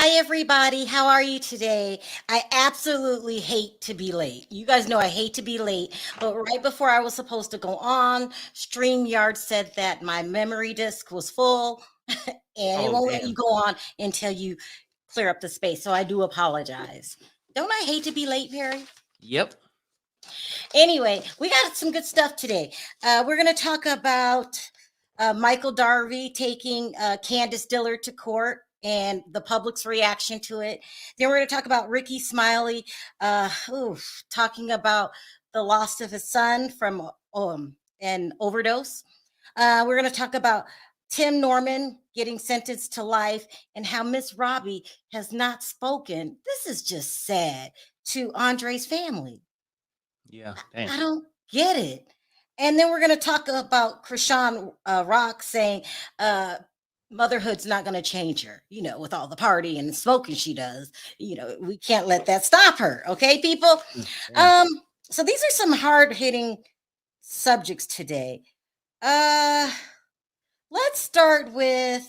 Hi, everybody. How are you today? I absolutely hate to be late. You guys know I hate to be late, but right before I was supposed to go on, StreamYard said that my memory disk was full and it Oh, won't let you damn. go on until you clear up the space. So I do apologize. Don't I hate to be late, Perry? Yep. Anyway, we got some good stuff today. We're going to talk about Michael Darby taking Candiace Dillard to court and the public's reaction to it. Then we're going to talk about Ricky Smiley talking about the loss of his son from an overdose. We're going to talk about Tim Norman getting sentenced to life and how Miss Robbie has not spoken. This is just sad to Andre's family. Yeah. Damn. I don't get it. And then we're going to talk about Chrisean Rock saying motherhood's not going to change her, with all the party and smoking she does. We can't let that stop her. Okay, people? Damn. So these are some hard hitting subjects today. Let's start with,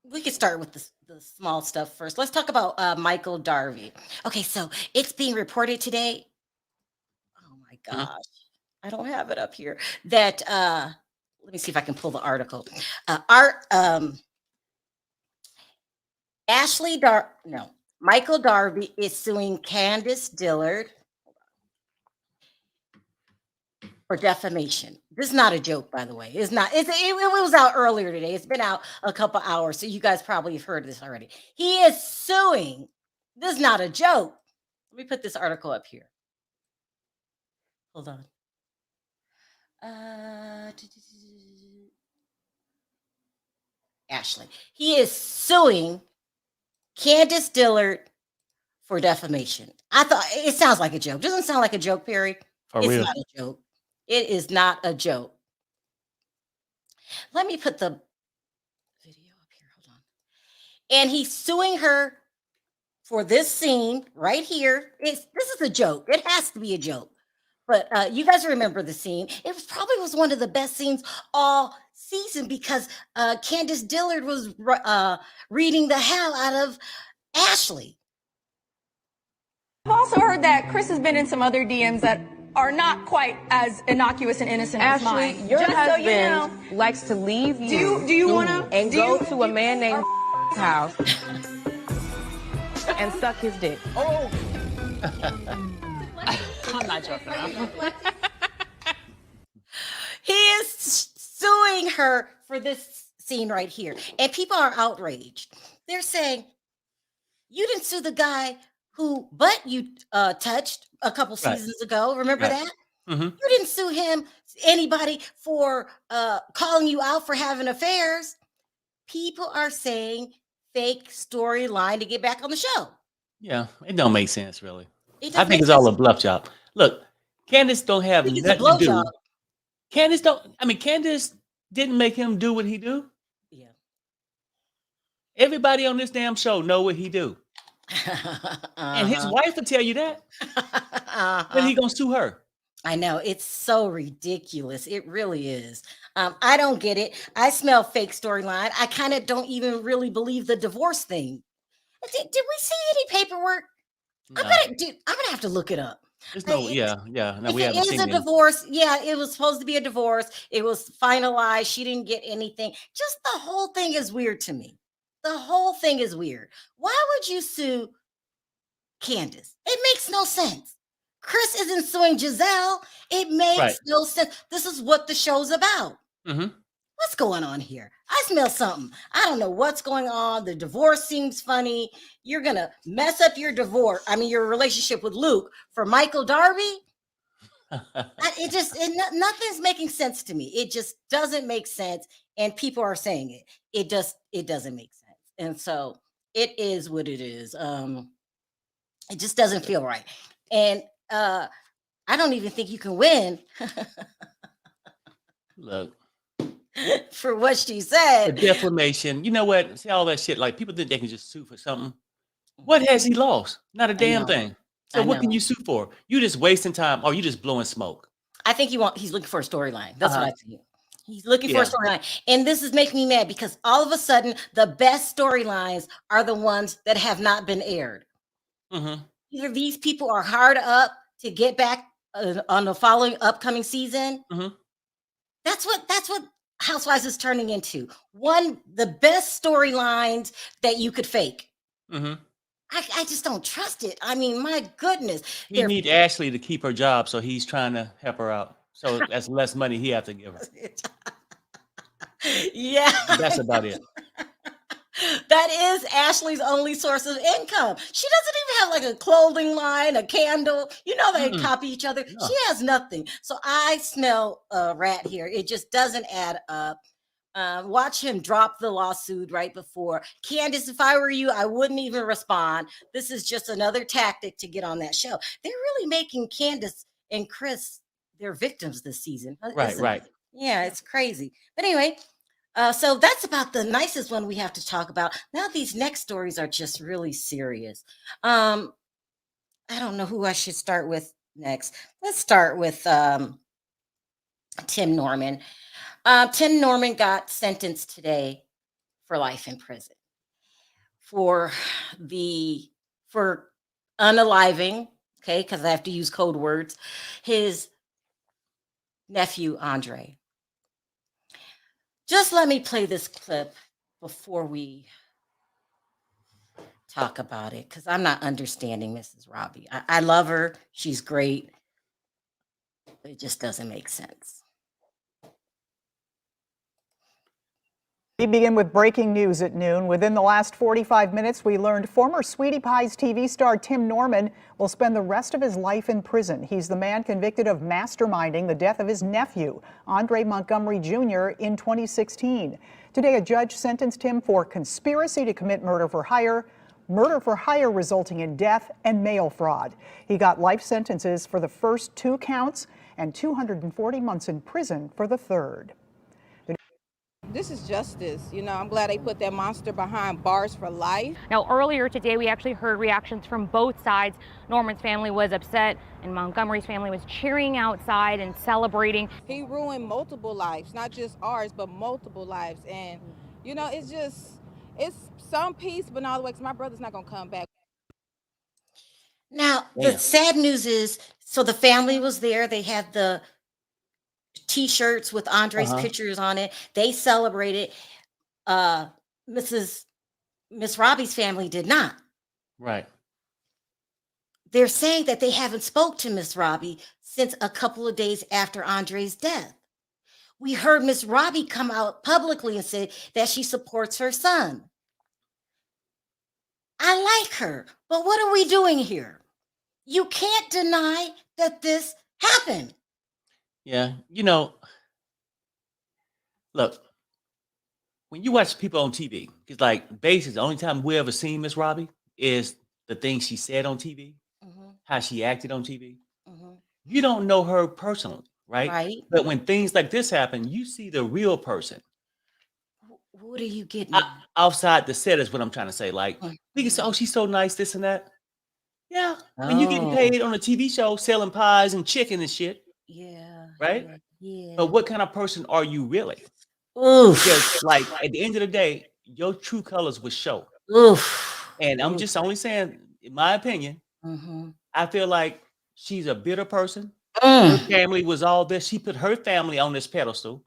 we could start with the small stuff first. Let's talk about Michael Darby. Okay, so it's being reported today. Oh my gosh. I don't have it up here. That let me see if I can pull the article. Michael Darby is suing Candiace Dillard for defamation. This is not a joke, by the way. It's not. It was out earlier today. It's been out a couple hours, so you guys probably have heard this already. He is suing. This is not a joke. Let me put this article up here. Hold on. Ashley. He is suing Candiace Dillard for defamation. I thought it sounds like a joke. Doesn't sound like a joke, Perry. For It's real. not a joke. It is not a joke. Let me put the video up here. Hold on. And he's suing her for this scene right here. This is a joke. It has to be a joke. But you guys remember the scene. It was one of the best scenes all season because Candiace Dillard was reading the hell out of Ashley. I've also heard that Chris has been in some other DMs that are not quite as innocuous and innocent as Ashley, mine. your Just husband so you know, likes to leave you, do you want to and go to a man named house and suck his dick. Oh. I'm not joking. He is suing her for this scene right here. And people are outraged. They're saying, you didn't sue the guy who butt you touched a couple seasons ago. Remember that? Mm-hmm. You didn't sue anybody for calling you out for having affairs. People are saying fake storyline to get back on the show. Yeah, it don't make sense, really. It I doesn't think make it's all a sense. blow job. Look, Candiace don't have I think it's a nothing to do. blowjob. Candiace didn't make him do what he do. Yeah. Everybody on this damn show know what he do. And his wife will tell you that. Then he gonna sue her. I know, it's so ridiculous. It really is. I don't get it. I smell fake storyline. I kind of don't even really believe the divorce thing. Did we see any paperwork? No. I'm gonna have to look it up. There's no, yeah. No, If we it haven't is seen a it. divorce, yeah, it was supposed to be a divorce. It was finalized. She didn't get anything. Just the whole thing is weird to me. The whole thing is weird. Why would you sue Candiace? It makes no sense. Chris isn't suing Giselle. It makes no sense. This is what the show's about. Mm-hmm. What's going on here? I smell something. I don't know what's going on. The divorce seems funny. You're going to mess up your your relationship with Luke for Michael Darby? Nothing's making sense to me. It just doesn't make sense. And people are saying it. It doesn't make sense. And so it is what it is. It just doesn't feel right. And I don't even think you can win. Look. For what she said. The defamation. You know what? See all that shit. Like people think they can just sue for something. What has he lost? Not a damn thing. So what can you sue for? You just wasting time or you just blowing smoke. I think he's looking for a storyline. That's what I think. He's looking for a Yeah. storyline. And this is making me mad because all of a sudden, the best storylines are the ones that have not been aired. Mm-hmm. Either these people are hard up to get back on the following upcoming season. Mm-hmm. That's what Housewives is turning into. The best storylines that you could fake. Mm-hmm. I just don't trust it. I mean, my goodness. He needs Ashley to keep her job, so he's trying to help her out. So that's less money he have to give her. Yeah. That's about it. That is Ashley's only source of income. She doesn't even have like a clothing line, a candle. You know, they copy each other. No. She has nothing. So I smell a rat here. It just doesn't add up. Watch him drop the lawsuit right before. Candiace, if I were you, I wouldn't even respond. This is just another tactic to get on that show. They're really making Candiace and Chris their victims this season. Right. Yeah, it's crazy. But anyway, so that's about the nicest one we have to talk about. Now these next stories are just really serious. I don't know who I should start with next. Let's start with Tim Norman. Tim Norman got sentenced today for life in prison for unaliving, okay, because I have to use code words, his nephew, Andre. Just let me play this clip before we talk about it, because I'm not understanding Mrs. Robbie. I love her. She's great. It just doesn't make sense. We begin with breaking news at noon. Within the last 45 minutes, we learned former Sweetie Pie's TV star Tim Norman will spend the rest of his life in prison. He's the man convicted of masterminding the death of his nephew, Andre Montgomery Jr., in 2016. Today, a judge sentenced him for conspiracy to commit murder for hire resulting in death, and mail fraud. He got life sentences for the first 2 counts and 240 months in prison for the third. This is justice. You know, I'm glad they put that monster behind bars for life. Now, earlier today, we actually heard reactions from both sides. Norman's family was upset, and Montgomery's family was cheering outside and celebrating. He ruined multiple lives, not just ours, but multiple lives. And, you know, it's some peace, but not all the way, because my brother's not going to come back. Now, the sad news is, so the family was there. They had the T-shirts with Andre's pictures on it. They celebrated. Miss Robbie's family did not. Right. They're saying that they haven't spoke to Miss Robbie since a couple of days after Andre's death. We heard Miss Robbie come out publicly and say that she supports her son. I like her, but what are we doing here? You can't deny that this happened. Yeah, you know, look, when you watch people on TV, it's like basically the only time we ever seen Miss Robbie is the things she said on TV, how she acted on TV. You don't know her personally, right? Right. But when things like this happen, you see the real person. What are you getting? Outside the set is what I'm trying to say. Like, we can say, oh, she's so nice, this and that. Yeah. When you getting paid on a TV show selling pies and chicken and shit. Yeah. Right? Yeah. But what kind of person are you really? Oof. Because, like, at the end of the day, your true colors will show. Oof. And I'm just only saying, in my opinion, I feel like she's a bitter person. Her family was all this. She put her family on this pedestal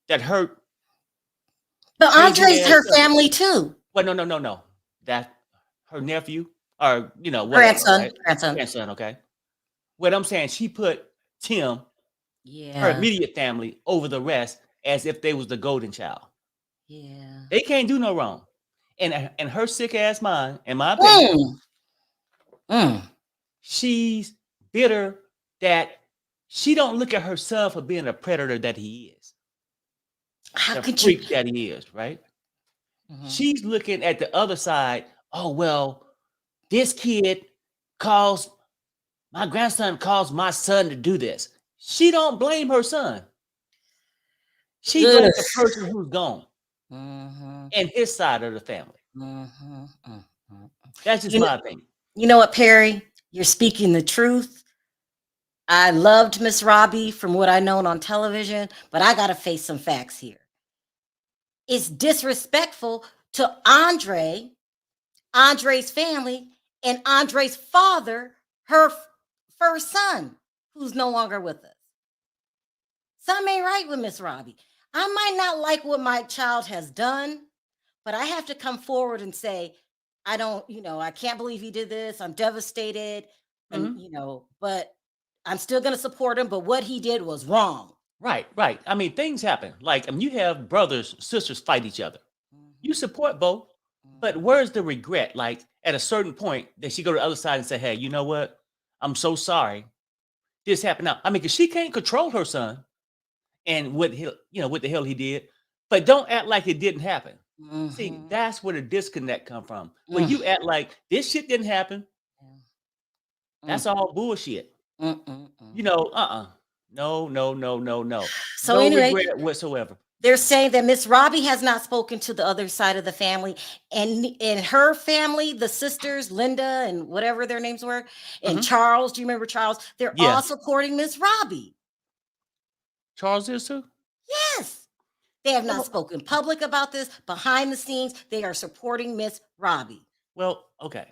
that hurt. But Andre's her family too. Well, no. That her nephew or, you know, whatever, grandson. Okay. What I'm saying, she put Tim, her immediate family, over the rest as if they was the golden child. Yeah. They can't do no wrong. And her sick ass mind, in my opinion, she's bitter that she don't look at her son for being a predator that he is. How could freak you? that he is, right? She's looking at the other side. Oh, well, this kid my grandson caused my son to do this. She don't blame her son. She blames the person who's gone and his side of the family. That's just my opinion. You know what, Perry? You're speaking the truth. I loved Miss Robbie from what I known on television, but I got to face some facts here. It's disrespectful to Andre's family, and Andre's father, her first son, who's no longer with us. Something ain't right with Miss Robbie. I might not like what my child has done, but I have to come forward and say, I can't believe he did this. I'm devastated. And, but I'm still going to support him. But what he did was wrong. Right. I mean, things happen. Like, you have brothers, sisters fight each other. You support both, but where's the regret? Like, at a certain point, that she go to the other side and say, hey, you know what? I'm so sorry. This happened now. I mean, because she can't control her son and what the hell he did, but don't act like it didn't happen. See, that's where the disconnect come from. When you act like this shit didn't happen, that's all bullshit. No. So no anyway, regret whatsoever. They're saying that Miss Robbie has not spoken to the other side of the family, and in her family, the sisters, Linda and whatever their names were, and Charles. Do you remember Charles? They're all supporting Miss Robbie. Charles is too? Yes. They have not spoken public about this. Behind the scenes, they are supporting Miss Robbie. Well, okay.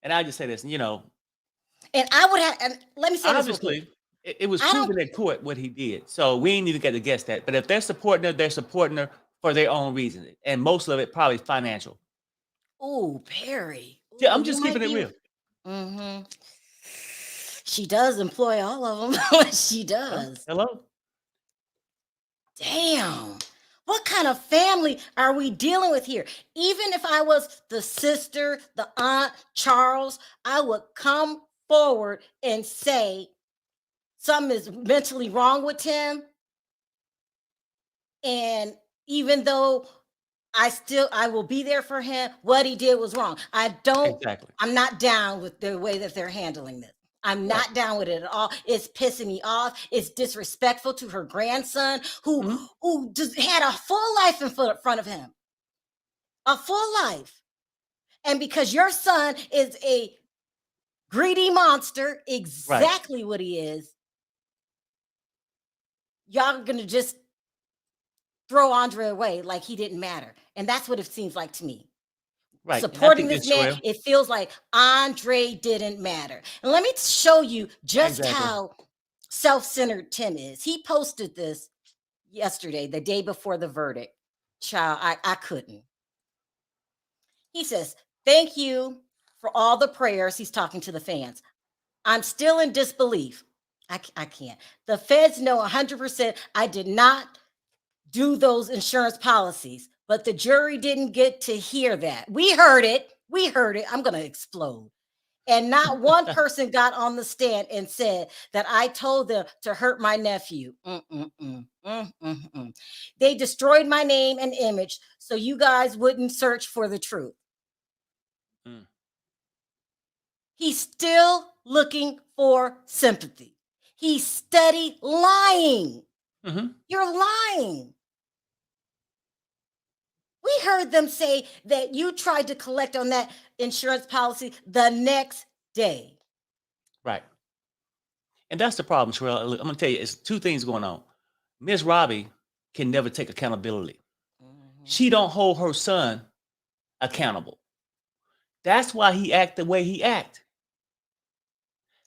And I just say this, And I would have, and let me say this. Obviously, it was proven in court what he did. So we ain't even got to guess that. But if they're supporting her for their own reasons. And most of it probably financial. Oh, Perry. Yeah, I'm just keeping it real. She does employ all of them. She does. Hello? Damn. What kind of family are we dealing with here? Even if I was the sister, the aunt, Charles, I would come forward and say something is mentally wrong with him. And even though I will be there for him, what he did was wrong. I'm not down with the way that they're handling this. I'm not down with it at all. It's pissing me off. It's disrespectful to her grandson who just had a full life in front of him. A full life. And because your son is a greedy monster, exactly what he is, y'all are going to just throw Andre away like he didn't matter. And that's what it seems like to me. Right. Supporting this man, it feels like Andre didn't matter. And let me show you just how self-centered Tim is. He posted this yesterday, the day before the verdict. Child, I couldn't. He says, thank you for all the prayers. He's talking to the fans. I'm still in disbelief. I can't. The feds know 100% I did not do those insurance policies. But the jury didn't get to hear that. We heard it. I'm going to explode. And not one person got on the stand and said that I told them to hurt my nephew. They destroyed my name and image so you guys wouldn't search for the truth. He's still looking for sympathy. He's steady lying. You're lying. We heard them say that you tried to collect on that insurance policy the next day. Right. And that's the problem, Sharrell. I'm going to tell you, it's two things going on. Miss Robbie can never take accountability. She don't hold her son accountable. That's why he act the way he act.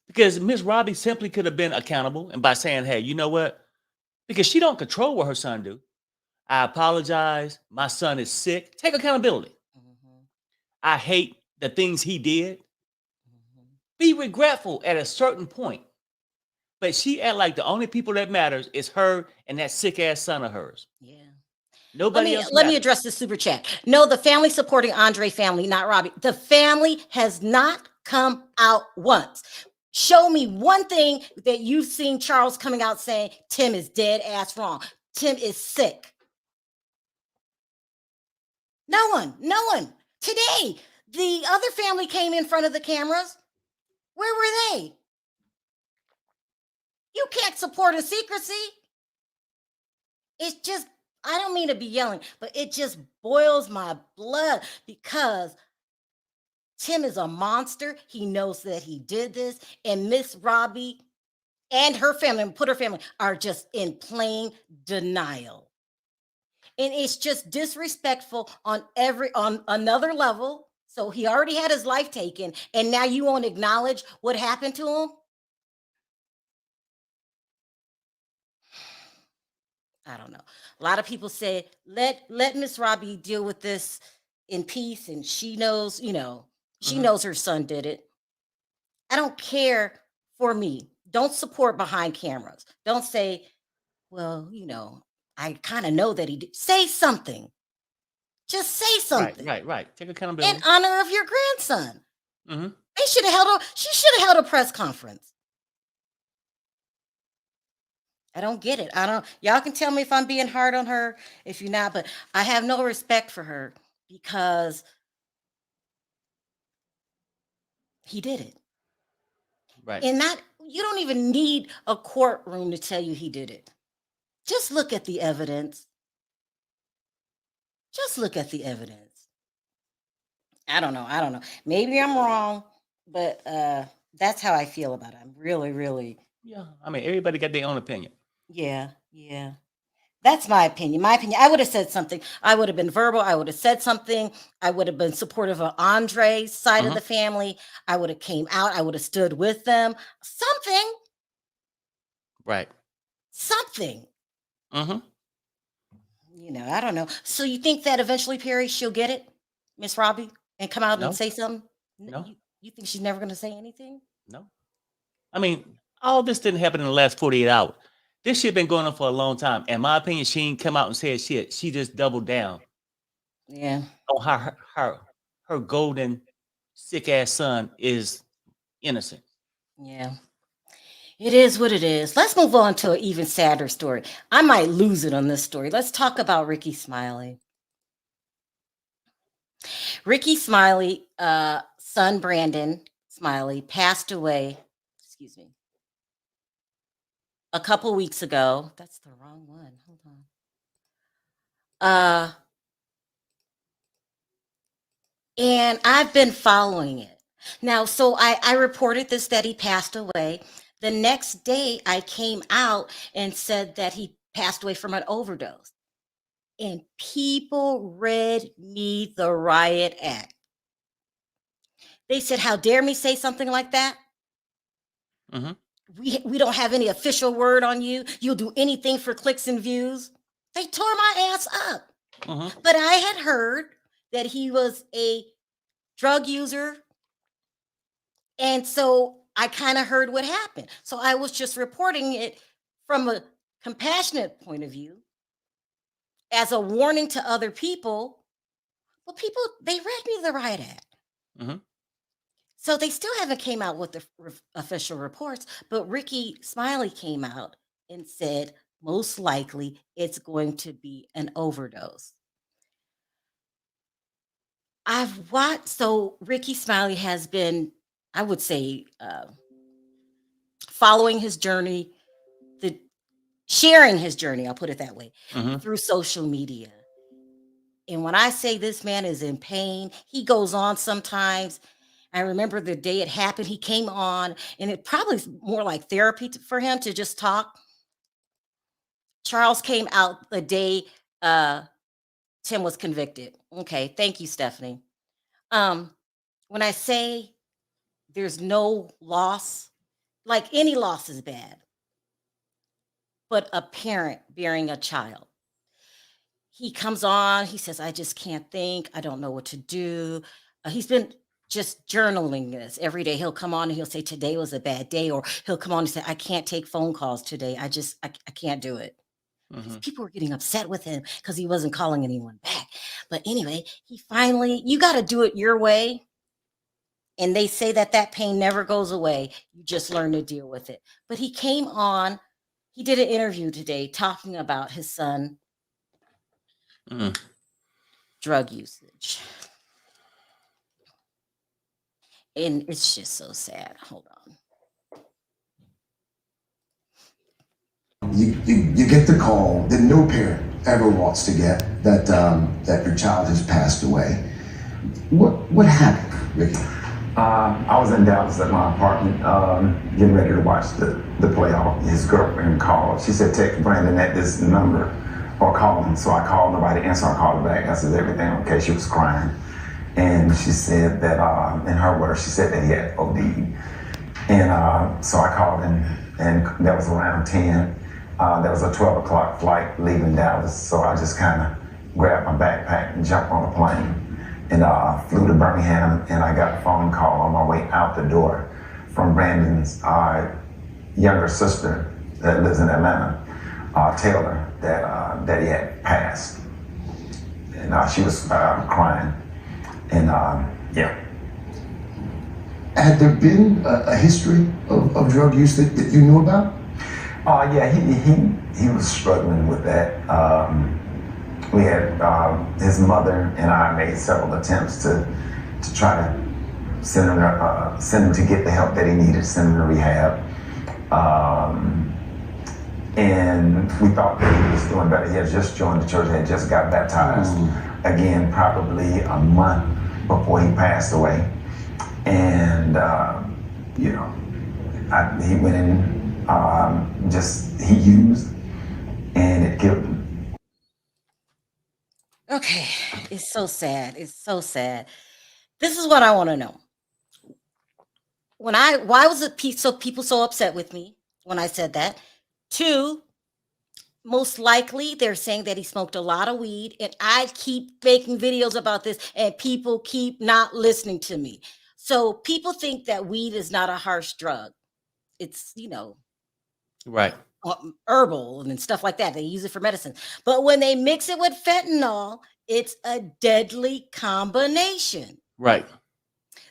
Because Miss Robbie simply could have been accountable, and by saying, hey, you know what? Because she don't control what her son do. I apologize. My son is sick. Take accountability. I hate the things he did. Be regretful at a certain point. But she act like the only people that matters is her and that sick ass son of hers. Yeah. Nobody else. Let me address the super chat. No, the family supporting Andre family, not Robbie. The family has not come out once. Show me one thing that you've seen Charles coming out saying Tim is dead ass wrong. Tim is sick. No one. Today, the other family came in front of the cameras. Where were they? You can't support in secrecy. It's just, I don't mean to be yelling, but it just boils my blood because Tim is a monster. He knows that he did this. And Miss Robbie and her family, put her family, are just in plain denial. And it's just disrespectful on another level. So he already had his life taken, and now you won't acknowledge what happened to him? I don't know. A lot of people say, let Miss Robbie deal with this in peace, and she knows, she knows her son did it. I don't care. For me, don't support behind cameras. Don't say, well, I kind of know that he did. Say something. Just say something. Right. Take accountability. In honor of your grandson. Mm-hmm. She should have held a press conference. I don't get it. Y'all can tell me if I'm being hard on her, if you're not, but I have no respect for her because he did it. Right. And you don't even need a courtroom to tell you he did it. Just look at the evidence. I don't know. Maybe I'm wrong, but that's how I feel about it. I'm really, really. Yeah. I mean, everybody got their own opinion. Yeah. That's my opinion. I would have said something. I would have been verbal. I would have said something. I would have been supportive of Andre's side of the family. I would have came out. I would have stood with them. Something. Right. Something. Mm-hmm. I don't know. So you think that eventually, Perry, she'll get it, Miss Robbie, and come out and say something? No. You think she's never going to say anything? No. I mean, all this didn't happen in the last 48 hours. This shit been going on for a long time. In my opinion, she ain't come out and said shit. She just doubled down. Yeah. On how her golden, sick ass son is innocent. Yeah. It is what it is. Let's move on to an even sadder story. I might lose it on this story. Let's talk about Ricky Smiley. Ricky Smiley, son Brandon Smiley, passed away. Excuse me. A couple weeks ago. That's the wrong one. Hold on. And I've been following it. Now, so I reported this, that he passed away. The next day, I came out and said that he passed away from an overdose. And people read me the riot act. They said, how dare me say something like that? Mm-hmm. We don't have any official word on you. You'll do anything for clicks and views. They tore my ass up. Mm-hmm. But I had heard that he was a drug user. And so I kind of heard what happened. So I was just reporting it from a compassionate point of view as a warning to other people. Well, people, they read me the riot act. Mm-hmm. So they still haven't came out with the official reports, but Ricky Smiley came out and said, most likely it's going to be an overdose. I've watched, so Ricky Smiley has been, I would say, following his journey, sharing his journey, I'll put it that way, through social media. And when I say this man is in pain, he goes on sometimes. I remember the day it happened, he came on, and it probably is more like therapy for him to just talk. Charles came out the day Tim was convicted. Okay, thank you, Stephanie. When I say there's no loss, like any loss is bad, but a parent bearing a child. He comes on, he says, I just can't think. I don't know what to do. He's been just journaling this every day. He'll come on and he'll say, today was a bad day. Or he'll come on and say, I can't take phone calls today. I can't do it. People were getting upset with him because he wasn't calling anyone back. But anyway, he finally, you got to do it your way. And they say that pain never goes away. You just learn to deal with it. But he came on, he did an interview today talking about his son drug usage. And it's just so sad. Hold on. You get the call that no parent ever wants to get, that that your child has passed away. What happened, Ricky? I was in Dallas at my apartment, getting ready to watch the playoff. His girlfriend called. She said, text Brandon at this number or call him. So I called, nobody answered. I called her back. I said, everything okay? She was crying. And she said that, in her words, she said that he had OD'd. And so I called him, and that was around 10. There was a 12 o'clock flight leaving Dallas. So I just kind of grabbed my backpack and jumped on a plane. And flew to Birmingham, and I got a phone call on my way out the door from Brandon's younger sister that lives in Atlanta, Taylor, that he had passed. And she was crying. And yeah. Had there been a history of drug use that you knew about? Yeah, he was struggling with that. We had his mother and I made several attempts to try to send him to get the help that he needed, send him to rehab. And we thought that he was doing better. He had just joined the church, had just got baptized again, probably a month before he passed away. And you know, he went in, he used, and it killed him. Okay, it's so sad. It's so sad. This is what I want to know. Why was it people so upset with me when I said that? 2, most likely they're saying that he smoked a lot of weed, and I keep making videos about this, and people keep not listening to me. So people think that weed is not a harsh drug. It's, Right. herbal and stuff like that. They use it for medicine. But when they mix it with fentanyl, it's a deadly combination. Right.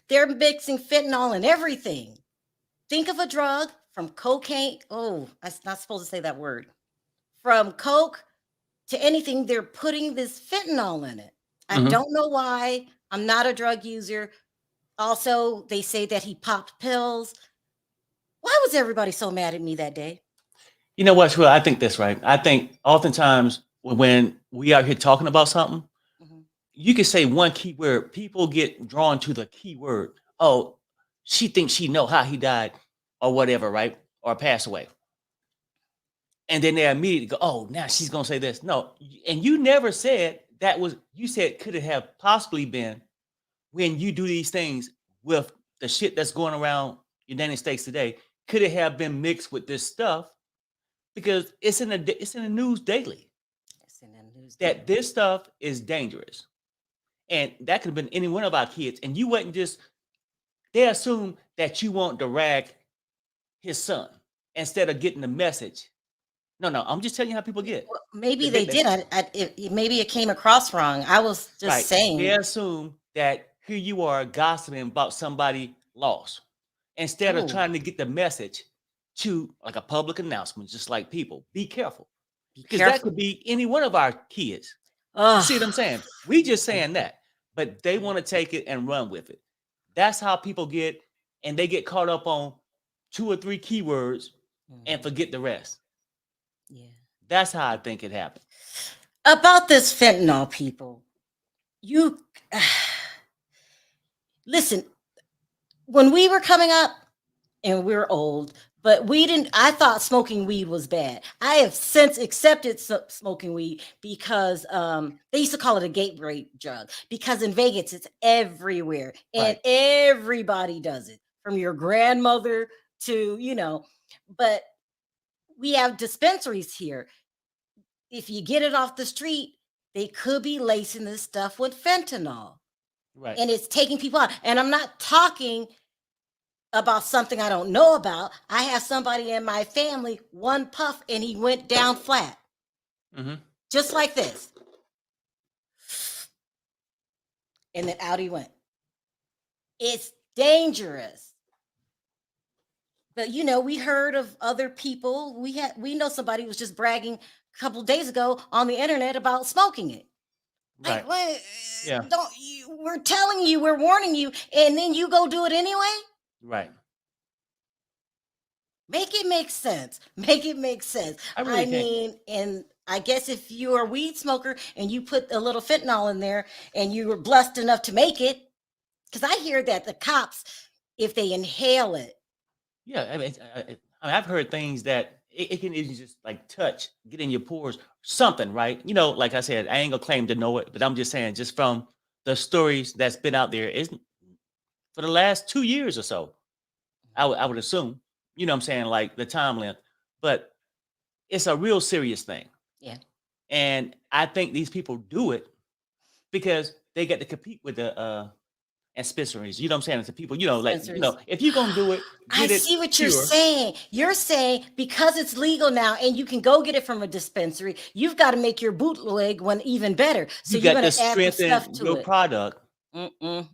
They're mixing fentanyl in everything. Think of a drug from cocaine. Oh, I'm not supposed to say that word. From coke to anything, they're putting this fentanyl in it. I don't know why. I'm not a drug user. Also, they say that he popped pills. Why was everybody so mad at me that day? You know what, Sharrell? I think that's right. I think oftentimes when we are here talking about something, you can say one key word. People get drawn to the key word. Oh, she thinks she know how he died or whatever, right? Or passed away. And then they immediately go, oh, now she's going to say this. No, and you never said you said could it have possibly been when you do these things with the shit that's going around United States today, could it have been mixed with this stuff? Because it's in the news daily. It's in the news that this stuff is dangerous. And that could have been any one of our kids. And you wouldn't they assume that you won't drag his son instead of getting the message. No, I'm just telling you how people get. Well, maybe they did. Maybe it came across wrong. I was just saying. They assume that here you are gossiping about somebody lost instead of trying to get the message to like a public announcement, just like people. Be careful. Because that could be any one of our kids. You see what I'm saying? We just saying that, but they want to take it and run with it. That's how people get, and they get caught up on 2 or 3 keywords and forget the rest. Yeah. That's how I think it happened. About this fentanyl, people, you listen, when we were coming up and we were old, but I thought smoking weed was bad. I have since accepted smoking weed because they used to call it a gateway drug because in Vegas, it's everywhere and everybody does it from your grandmother to, but we have dispensaries here. If you get it off the street, they could be lacing this stuff with fentanyl. Right. And it's taking people out. And I'm not talking about something I don't know about. I have somebody in my family, one puff, and he went down flat. Just like this. And then out he went. It's dangerous. But we heard of other people. We know somebody who was just bragging a couple of days ago on the internet about smoking it. Right. Like, we're telling you, we're warning you, and then you go do it anyway? Right. Make it make sense. Make it make sense. I mean, and I guess if you're a weed smoker and you put a little fentanyl in there and you were blessed enough to make it, Because I hear that the cops, if they inhale it, Yeah, I've heard things that it can even just like touch, get in your pores, something, right? Like I said, I ain't gonna claim to know it, but I'm just saying, just from the stories that's been out there, is for the last 2 years or so, I would assume, what I'm saying, like the time length, but it's a real serious thing. yeah. And I think these people do it because they get to compete with the dispensaries. You know what I'm saying? To people, Dispensaries. if you're gonna do it, I get it see what you're pure. saying. You're saying because it's legal now and you can go get it from a dispensary, you've got to make your bootleg one even better. So You you're got going to to add the stuff strengthen to your it. product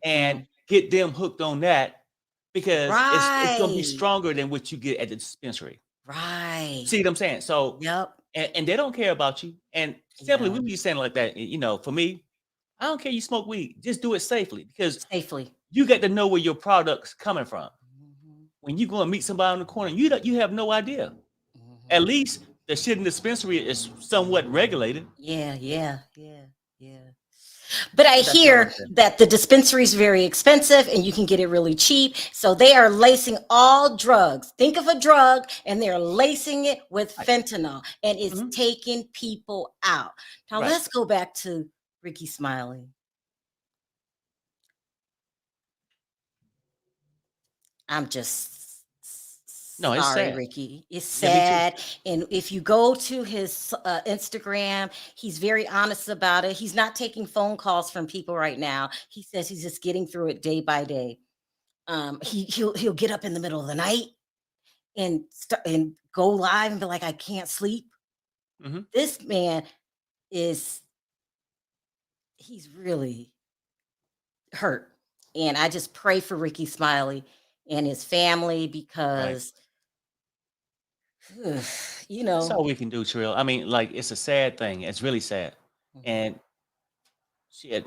and get them hooked on that because it's gonna be Right. stronger than what you get at the dispensary. Right. See what I'm saying? So Yep. and they don't care about you. And simply Yeah. we be saying like that, for me, I don't care you smoke weed, just do it safely because Safely. you get to know where your product's coming from. Mhm. When you go and meet somebody on the corner, you have no idea. At Mhm. least the shit in the dispensary is somewhat regulated. Yeah. But I That's all I'm hear saying. that the dispensary is very expensive and you can get it really cheap. So they are lacing all drugs. Think of a drug and they're lacing it with Right. fentanyl and it's Mhm. taking people out. Now Right. let's go back to Ricky Smiley. I'm just No, it's sorry, sad. Ricky. It's Yeah, me too. sad. And if you go to his Instagram, he's very honest about it. He's not taking phone calls from people right now. He says he's just getting through it day by day. He'll get up in the middle of the night and go live and be like, I can't sleep. Mhm. This man he's really hurt. And I just pray for Ricky Smiley and his family Right. because you That's know, all we can do, Trill. I mean, like, it's a sad thing. It's really sad. And shit,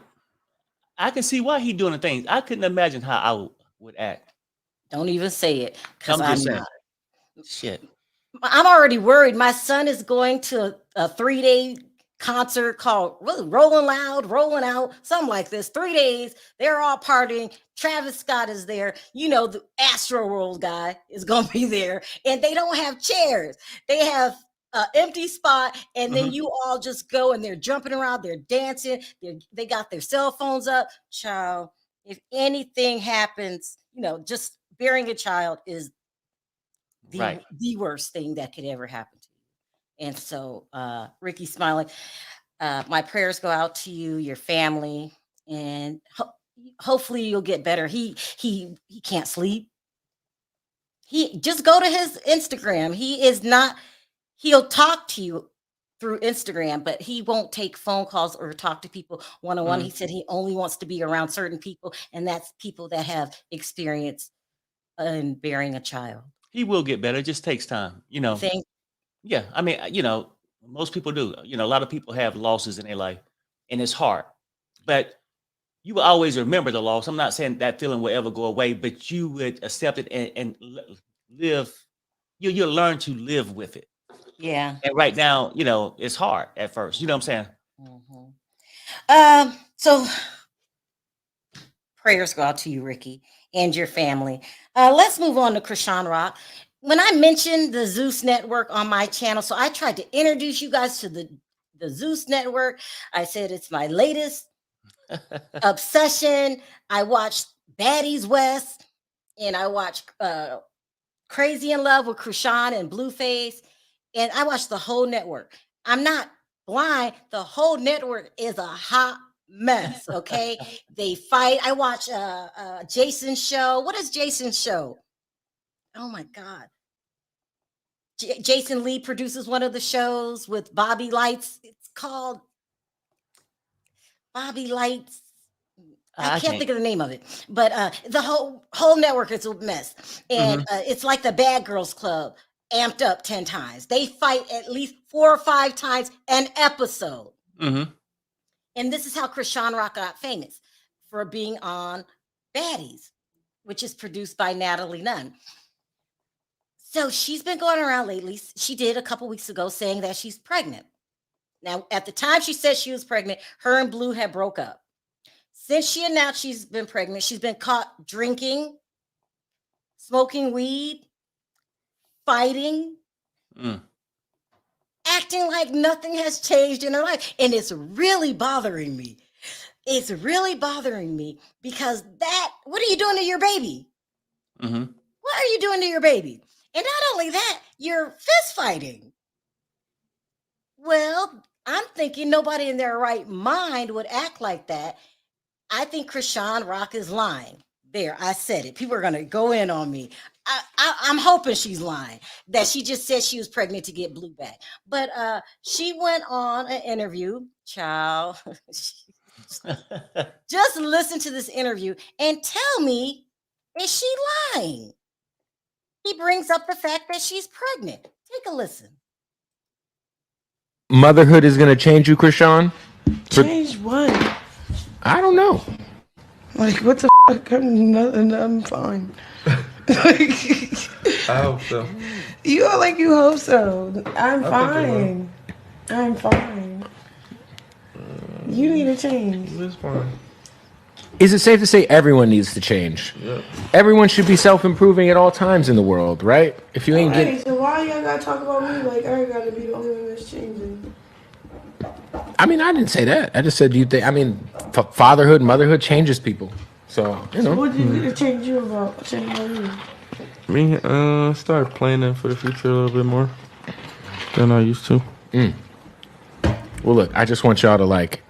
I can see why he doing the things. I couldn't imagine how I would act. don't even say it because I'm I'm just saying. not. Shit. I'm already worried. My son is going to a 3-day concert called Rolling Loud, Rolling Out, something like this. 3 days. They're all partying. Travis Scott is there. The Astro World guy is going to be there. And they don't have chairs. They have an empty spot. And then Mhm. you all just go and they're jumping around. They're dancing. They got their cell phones up. Child, if anything happens, just bearing a child is Right. the worst thing that could ever happen to you. And so, Ricky Smiley, my prayers go out to you, your family, and hopefully you'll get better. He can't sleep. He just go to his Instagram. He'll talk to you through Instagram, but he won't take phone calls or talk to people one-on-one. He Mhm. said he only wants to be around certain people, and that's people that have experience in bearing a child. He will get better. It just takes time. You think? Yeah. I mean, most people do. A lot of people have losses in their life, and it's hard. But you will always remember the loss. I'm not saying that feeling will ever go away, but you would accept it and live. You'll learn to live with it. Yeah. And right now, it's hard at first. You know what I'm saying? So prayers go out to you, Ricky, and your family. Let's move on to Chrisean Rock. When I mentioned the Zeus Network on my channel, so I tried to introduce you guys to the Zeus Network. I said it's my latest obsession. I watched Baddies West, and I watched Crazy in Love with Chrisean and Blueface, and I watched the whole network. I'm not blind. The whole network is a hot mess. Okay, they fight. I watch Jason's show. What is Jason's show? Oh my God. Jason Lee produces one of the shows with Bobby Lights. It's called Bobby Lights. I can't think of the name of it, but the whole network is a mess, and it's like the Bad Girls Club amped up 10 times. They fight at least 4 or 5 times an episode, Mhm. and this is how Chrisean Rock got famous, for being on Baddies, which is produced by Natalie Nunn. So she's been going around lately. She did a couple weeks ago saying that she's pregnant. Now, at the time she said she was pregnant, her and Blue had broke up. since she announced she's been pregnant, she's been caught drinking, smoking weed, fighting, acting like nothing has changed in her life. And it's really bothering me. It's really bothering me because what are you doing to your baby? What are you doing to your baby? And not only that, you're fist fighting. Well, I'm thinking nobody in their right mind would act like that. I think Chrisean Rock is lying. There, I said it. People are going to go in on me. I'm hoping she's lying, that she just said she was pregnant to get Blue back. But she went on an interview, child. Just listen to this interview and tell me, is she lying? He brings up the fact that she's pregnant. Take a listen. Motherhood is going to change you, Chrisean? Change what? I don't know. Like, what the fuck? I'm fine. Like, I hope so. You are like you hope so. I'm fine. I'm fine. You need to change. It's fine. Is it safe to say everyone needs to change? Yep. Everyone should be self-improving at all times in the world, right? If you ain't getting... So why y'all gotta talk about me like I gotta be the only one that's changing? I mean, I didn't say that. I just said, do you think, I mean, fatherhood, motherhood changes people. So, you know. So what did you change you about? Change about you? Me, start planning for the future a little bit more than I used to. Well, look, I just want y'all to, like,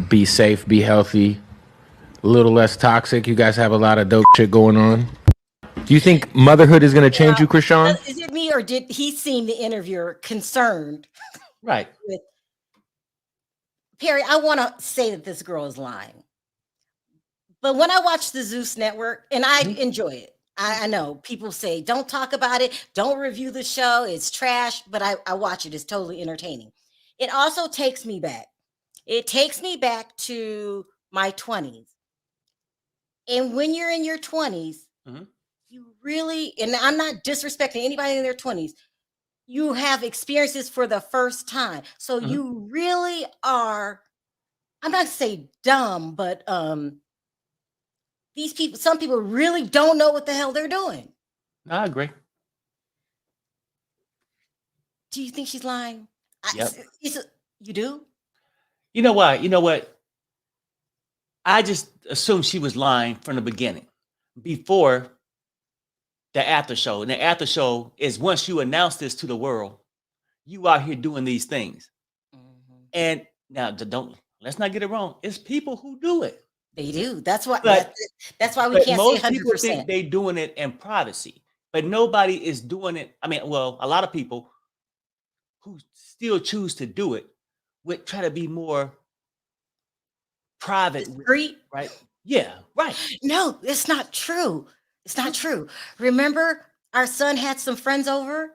be safe, be healthy, a little less toxic. You guys have a lot of dope shit going on. Do you think motherhood is going to change you, Chrisean? Is it me or did he seem the interviewer concerned? Right. With Perry, I want to say that this girl is lying. But when I watch the Zeus Network, and I enjoy it, I know people say, don't talk about it, don't review the show, it's trash, but I watch it, it's totally entertaining. It also takes me back. It takes me back to my 20s. And when you're in your 20s, you really, and I'm not disrespecting anybody in their 20s, you have experiences for the first time. So you really are, I'm not saying dumb, but these people, some people really don't know what the hell they're doing. I agree. Do you think she's lying? Yep. You do? You know why? You know what? I just assumed she was lying from the beginning, before the after show. And the after show is once you announce this to the world, you out here doing these things. And now let's not get it wrong. It's people who do it. They do. That's why. But, that's why we can't say 100%. Most people think they're doing it in privacy, but nobody is doing it. I mean, well, a lot of people who still choose to do it would try to be more private, discreet, right? Yeah, right. No, it's not true. It's not true. Remember, our son had some friends over,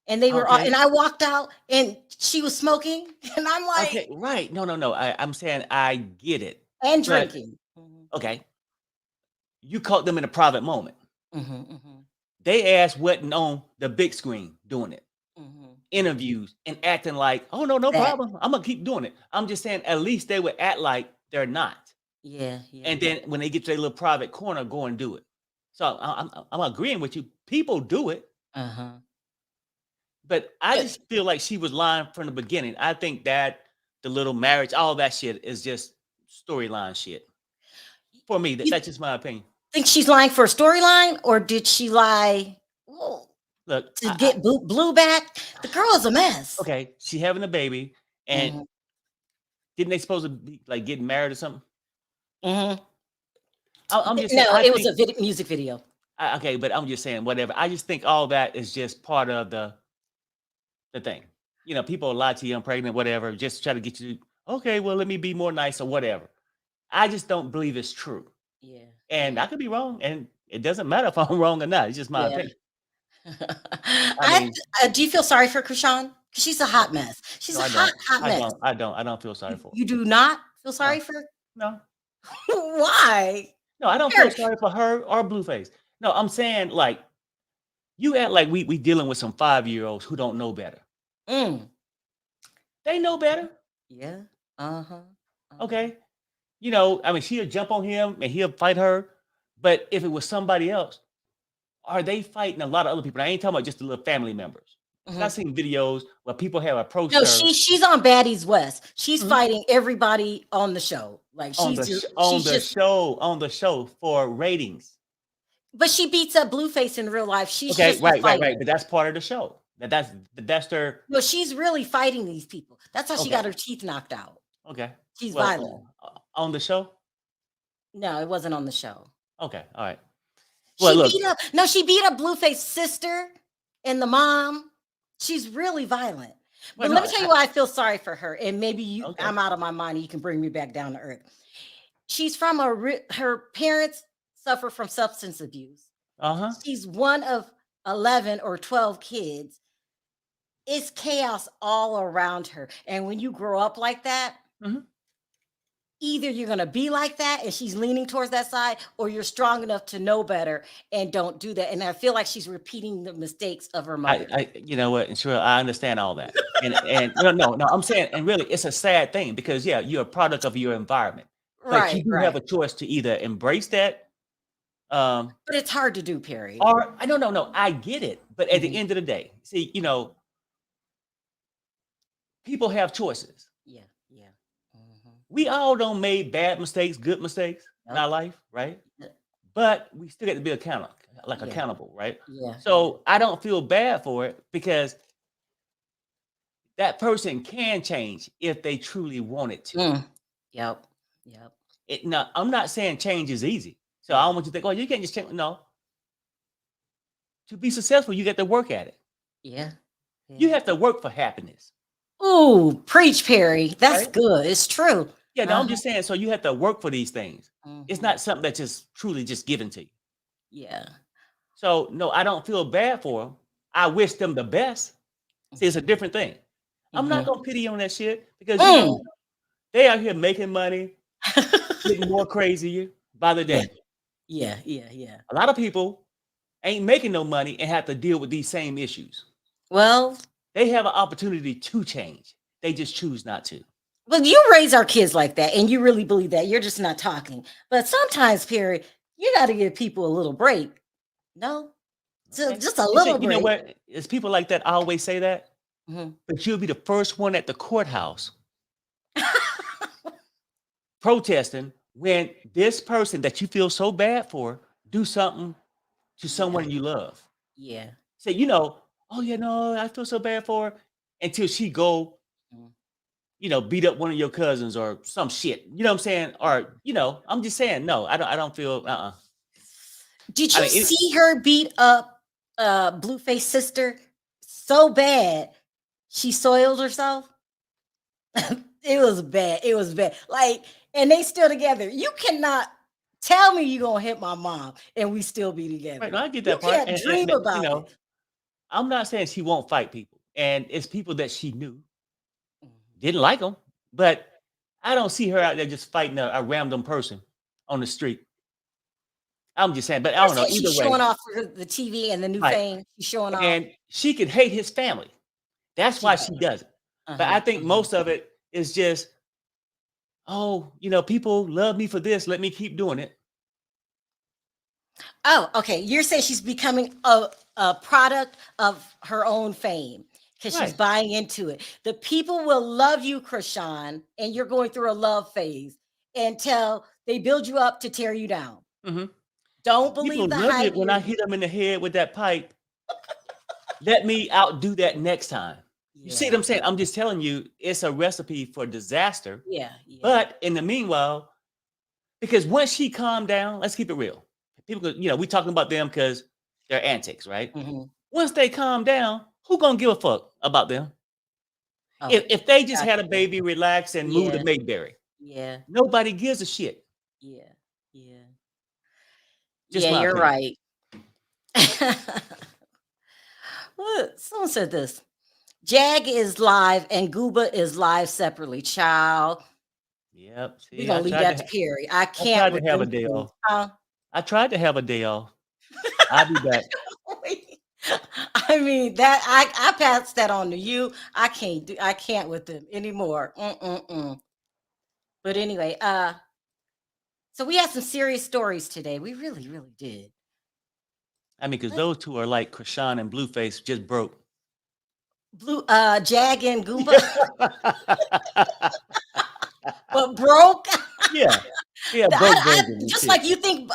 and they were all, and I walked out, and she was smoking, and I'm like, okay, right? No. I'm saying I get it. And drinking. Okay, you caught them in a private moment. They asked wasn't on the big screen doing it. Interviews and acting like, oh no problem. I'm gonna keep doing it. I'm just saying, at least they would act like they're not. Yeah. And then when they get to their little private corner, go and do it. So I'm agreeing with you. People do it. But I just feel like she was lying from the beginning. I think that the little marriage, all that shit is just storyline shit. For me, that's just my opinion. Think she's lying for a storyline, or did she lie? Look, to get Blue back? The girl is a mess. Okay, she having a baby, and didn't they supposed to be like getting married or something? I'm just saying, it was a music video. Okay, but I'm just saying whatever. I just think all that is just part of the thing. You know, people lie to you, I'm pregnant, whatever, just try to get you. Okay, well, let me be more nice or whatever. I just don't believe it's true. Yeah, and I could be wrong, and it doesn't matter if I'm wrong or not. It's just my opinion. Do you feel sorry for Chrisean? She's a hot mess. She's a hot mess. I don't feel sorry for her. You do not feel sorry for her? No. Why? No, I don't feel sorry for her or Blueface. No, I'm saying, like, you act like we dealing with some 5-year-olds who don't know better. They know better. Yeah. Okay. you know, I mean, she'll jump on him and he'll fight her. But if it was somebody else, are they fighting a lot of other people? I ain't talking about just the little family members. Mhm. I've seen videos where people have approached No, her she's on Baddies West. She's Mhm. fighting everybody on the show. Like on the on the show for ratings. but she beats up Blueface in real life. She's Okay, just a right. fighter. But that's part of the show. That's their No, she's really fighting these people. That's how she Okay. got her teeth knocked out. okay. She's Well, violent. on the show. No, it wasn't on the show. Okay, all right. Well, look, She beat up Blueface's sister and the mom. She's really violent. But well, let no, me tell you why I feel sorry for her. And maybe Okay. I'm out of my mind and you can bring me back down to earth. She's from her parents suffer from substance abuse. Uh-huh. She's one of 11 or 12 kids. It's chaos all around her. And when you grow up like that, Mhm. either you're going to be like that and she's leaning towards that side, or you're strong enough to know better and don't do that. And I feel like she's repeating the mistakes of her mother. You know what, and sure, I understand all that. And no, I'm saying, and really, it's a sad thing because yeah, you're a product of your environment. But you do have a choice to either embrace that. But it's hard to do, Perry. Or no, I get it. But at the Mhm. end of the day, see, you know, people have choices. Yeah. Mhm. We all don't made bad mistakes, good mistakes in our life, right? Yep. But we still get to be accountable, Yeah. accountable, right? Yeah. So I don't feel bad for it because that person can change if they truly wanted to. Yep. No, I'm not saying change is easy. So I don't want you to think, oh, you can't just change. No. To be successful, you got to work at it. Yeah. You have to work for happiness. Ooh, preach, Perry. That's Right? good. It's true. Yeah, no, I'm just saying. So you have to work for these things. It's Mhm. not something that's just truly just given to you. Yeah. So no, I don't feel bad for them. I wish them the best. See, it's a different thing. I'm not gonna pity on that shit because you know, they out here making money, getting more crazier by the day. Yeah. A lot of people ain't making no money and have to deal with these same issues. Well, They have an opportunity to change. They just choose not to. well, you raise our kids like that, and you really believe that. You're just not talking. But sometimes, Perry, you got to give people a little break. No, just a You little see, break. you know what? It's people like that always say that, Mhm. but you'll be the first one at the courthouse protesting when this person that you feel so bad for do something to someone you love. Yeah. Say, you know, oh yeah, no, I feel so bad for her until she go, Mhm. you know, beat up one of your cousins or some shit. You know what I'm saying? Or, you know, I'm just saying, no, I don't feel Did I you mean, see her beat up Blueface sister so bad she soiled herself? It was bad. It was bad. Like, and they still together. You cannot tell me you gonna hit my mom and we still be together. right, no, I get You that part. can't dream You about know, it. I'm not saying she won't fight people. And it's people that she knew, Mhm. didn't like them, but I don't see her out there just fighting a random person on the street. I'm just saying, but I You're don't know. saying Either she's way, showing off for the TV and the new right. fame. She's showing off. And she could hate his family. That's She why does. she does it. But Uh-huh, I think uh-huh. most of it is just, oh, you know, people love me for this. Let me keep doing it. Oh, okay. You're saying she's becoming a product of her own fame because she's Right. buying into it. The people will love you, Chrisean, and you're going through a love phase until they build you up to tear you down. hmm Don't People believe the love hype. it when I hit them in the head with that pipe. Let me outdo that next time. You see what I'm saying? I'm just telling you, it's a recipe for disaster. Yeah. But in the meanwhile, because once she calmed down, let's keep it real. People, you know, we talking about them because they're antics, right? Mhm. Once they calm down, who gonna give a fuck about them? Oh, If they just had a gotcha. baby, relax, and move to Yeah. Mayberry, Yeah. nobody gives a shit. Yeah. Just Yeah, my you're opinion. right. Look, someone said this. Jag is live and Gooba is live separately. Child. Yep. We're See, gonna leave that to Perry. I I can't tried with to have a them day two. off. Huh? I tried to have a day off. I'll be back. I mean that I passed that on to you. I can't with them anymore. But anyway, So we had some serious stories today. We really, really did. I mean, because those two are like Chrisean and Blueface, just broke. Jag and Goomba. But broke. Yeah. Broke just like you think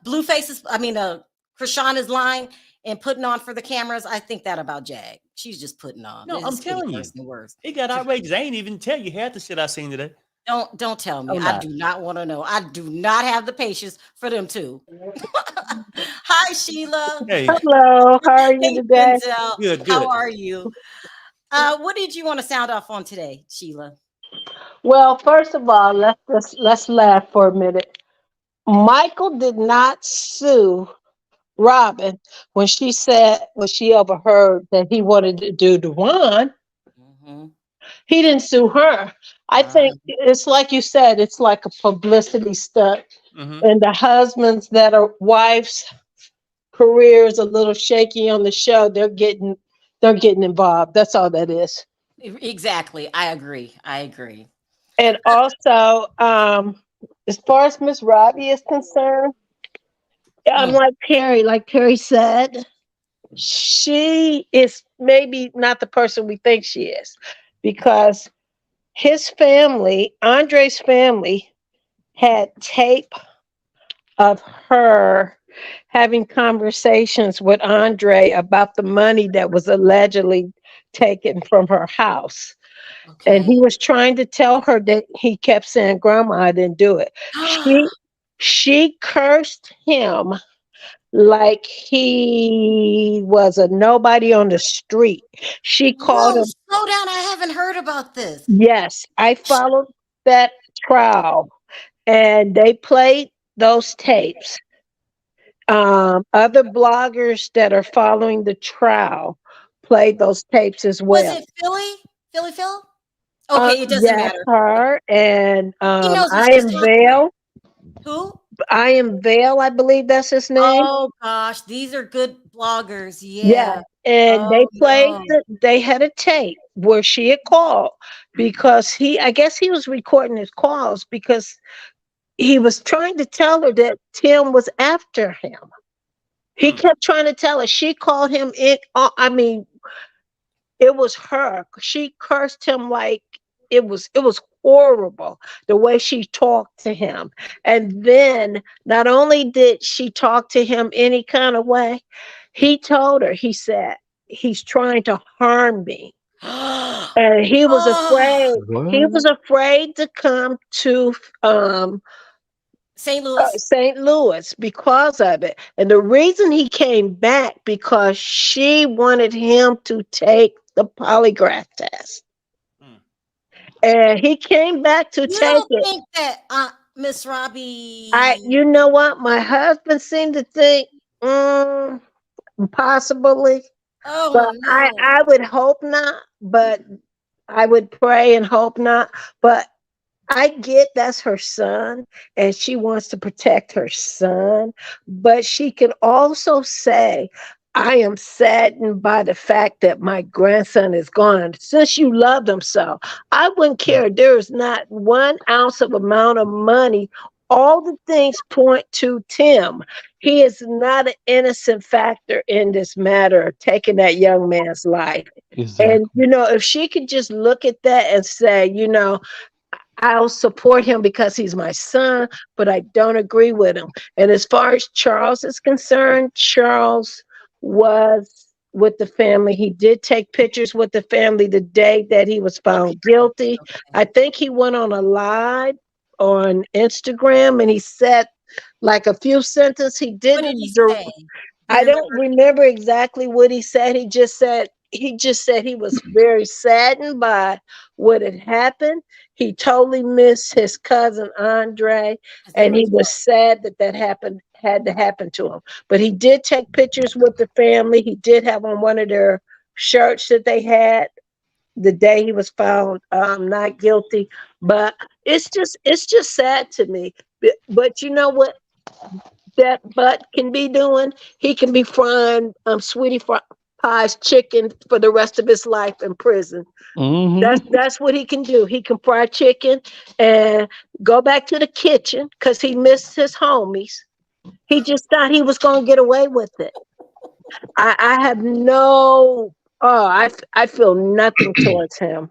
Blueface is, Chrisean is lying and putting on for the cameras. I think that about Jag. She's just putting on. No, I'm telling you. Worse. It got outrageous. I ain't even tell you half the shit I seen today. Don't tell me. I do not want to know. I do not have the patience for them too. Hi, Sheila. Hey. Hello. How are you today? Good. How are you? What did you want to sound off on today, Sheila? Well, first of all, let's laugh for a minute. Michael did not sue Robin when she overheard that he wanted to do Dewan. Mm-hmm. He didn't sue her. I think it's like you said, it's like a publicity stunt. Mm-hmm. And the husbands that are wives' careers a little shaky on the show, they're getting involved. That's all that is. Exactly. I agree. And also, as far as Miss Robbie is concerned, I'm like Perry said, she is maybe not the person we think she is, because his family, Andre's family, had tape of her having conversations with Andre about the money that was allegedly taken from her house. Okay. And he was trying to tell her that he kept saying, Grandma, I didn't do it. She cursed him like he was a nobody on the street. She called him. Slow down. I haven't heard about this. Yes, I followed that trial and they played those tapes. Other bloggers that are following the trial played those tapes as well. Was it Philly Phil? Okay, it doesn't matter. Her and I am Vale. Who? I am Vale, I believe that's his name. Oh gosh, these are good bloggers. Yeah. And they played they had a tape where she had called because I guess he was recording his calls because he was trying to tell her that Tim was after him. He kept trying to tell her. She called him it was her. She cursed him like it was horrible the way she talked to him. And then not only did she talk to him any kind of way, he told her, he said, he's trying to harm me. And he was afraid. What? He was afraid to come to St. Louis. St. Louis because of it. And the reason he came back because she wanted him to take the polygraph test. And he came back to take it. You don't think that Miss Robbie? You know what? My husband seemed to think possibly. Oh, but no. I would hope not. But I would pray and hope not. But I get that's her son and she wants to protect her son. But she can also say, I am saddened by the fact that my grandson is gone. Since you loved him so, I wouldn't care. There is not 1 ounce of amount of money. All the things point to Tim. He is not an innocent factor in this matter of taking that young man's life. Exactly. And, if she could just look at that and say, I'll support him because he's my son, but I don't agree with him. And as far as Charles is concerned, Charles was with the family. He did take pictures with the family the day that he was found guilty. Okay. I think he went on a live on Instagram and he said like a few sentences. He didn't. What did he say? I don't remember exactly what he said. He just said he was very saddened by what had happened. He totally missed his cousin Andre, and he was sad that had to happen to him. But he did take pictures with the family. He did have on one of their shirts that they had the day he was found not guilty. But it's just sad to me. But you know what that butt can be doing? He can be frying sweetie pies chicken for the rest of his life in prison. That's what he can do. He can fry chicken and go back to the kitchen because he missed his homies. He just thought he was going to get away with it. I have no. I feel nothing towards him.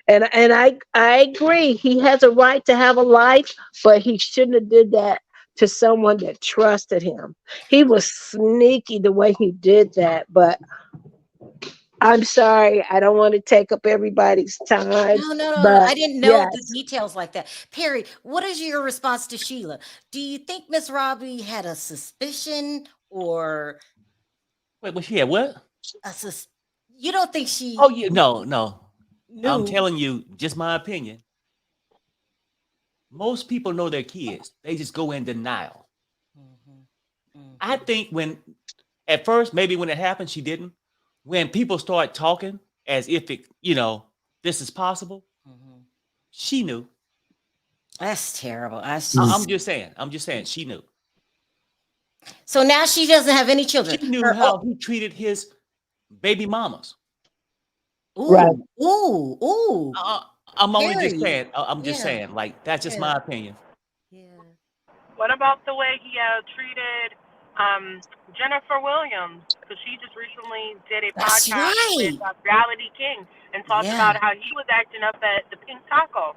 And I agree. He has a right to have a life, but he shouldn't have did that to someone that trusted him. He was sneaky the way he did that, but I'm sorry. I don't want to take up everybody's time. No. But I didn't know the yes. details like that. Perry, what is your response to Sheila? Do you think Miss Robbie had a suspicion or Wait, she had what? you don't think she? Oh, yeah, no. knew? I'm telling you, just my opinion. Most people know their kids. They just go in denial. I think at first, maybe when it happened, she didn't. When people start talking as if it, this is possible, she knew. That's terrible. I'm just saying, she knew. So now she doesn't have any children. She knew how he treated his baby mamas. Ooh, Right. Ooh. I'm only just Perry. saying. I'm just saying. Like, that's just my opinion. What about the way he treated Jennifer Williams? Because she just recently did a That's podcast with Reality King and talked about how he was acting up at the Pink Taco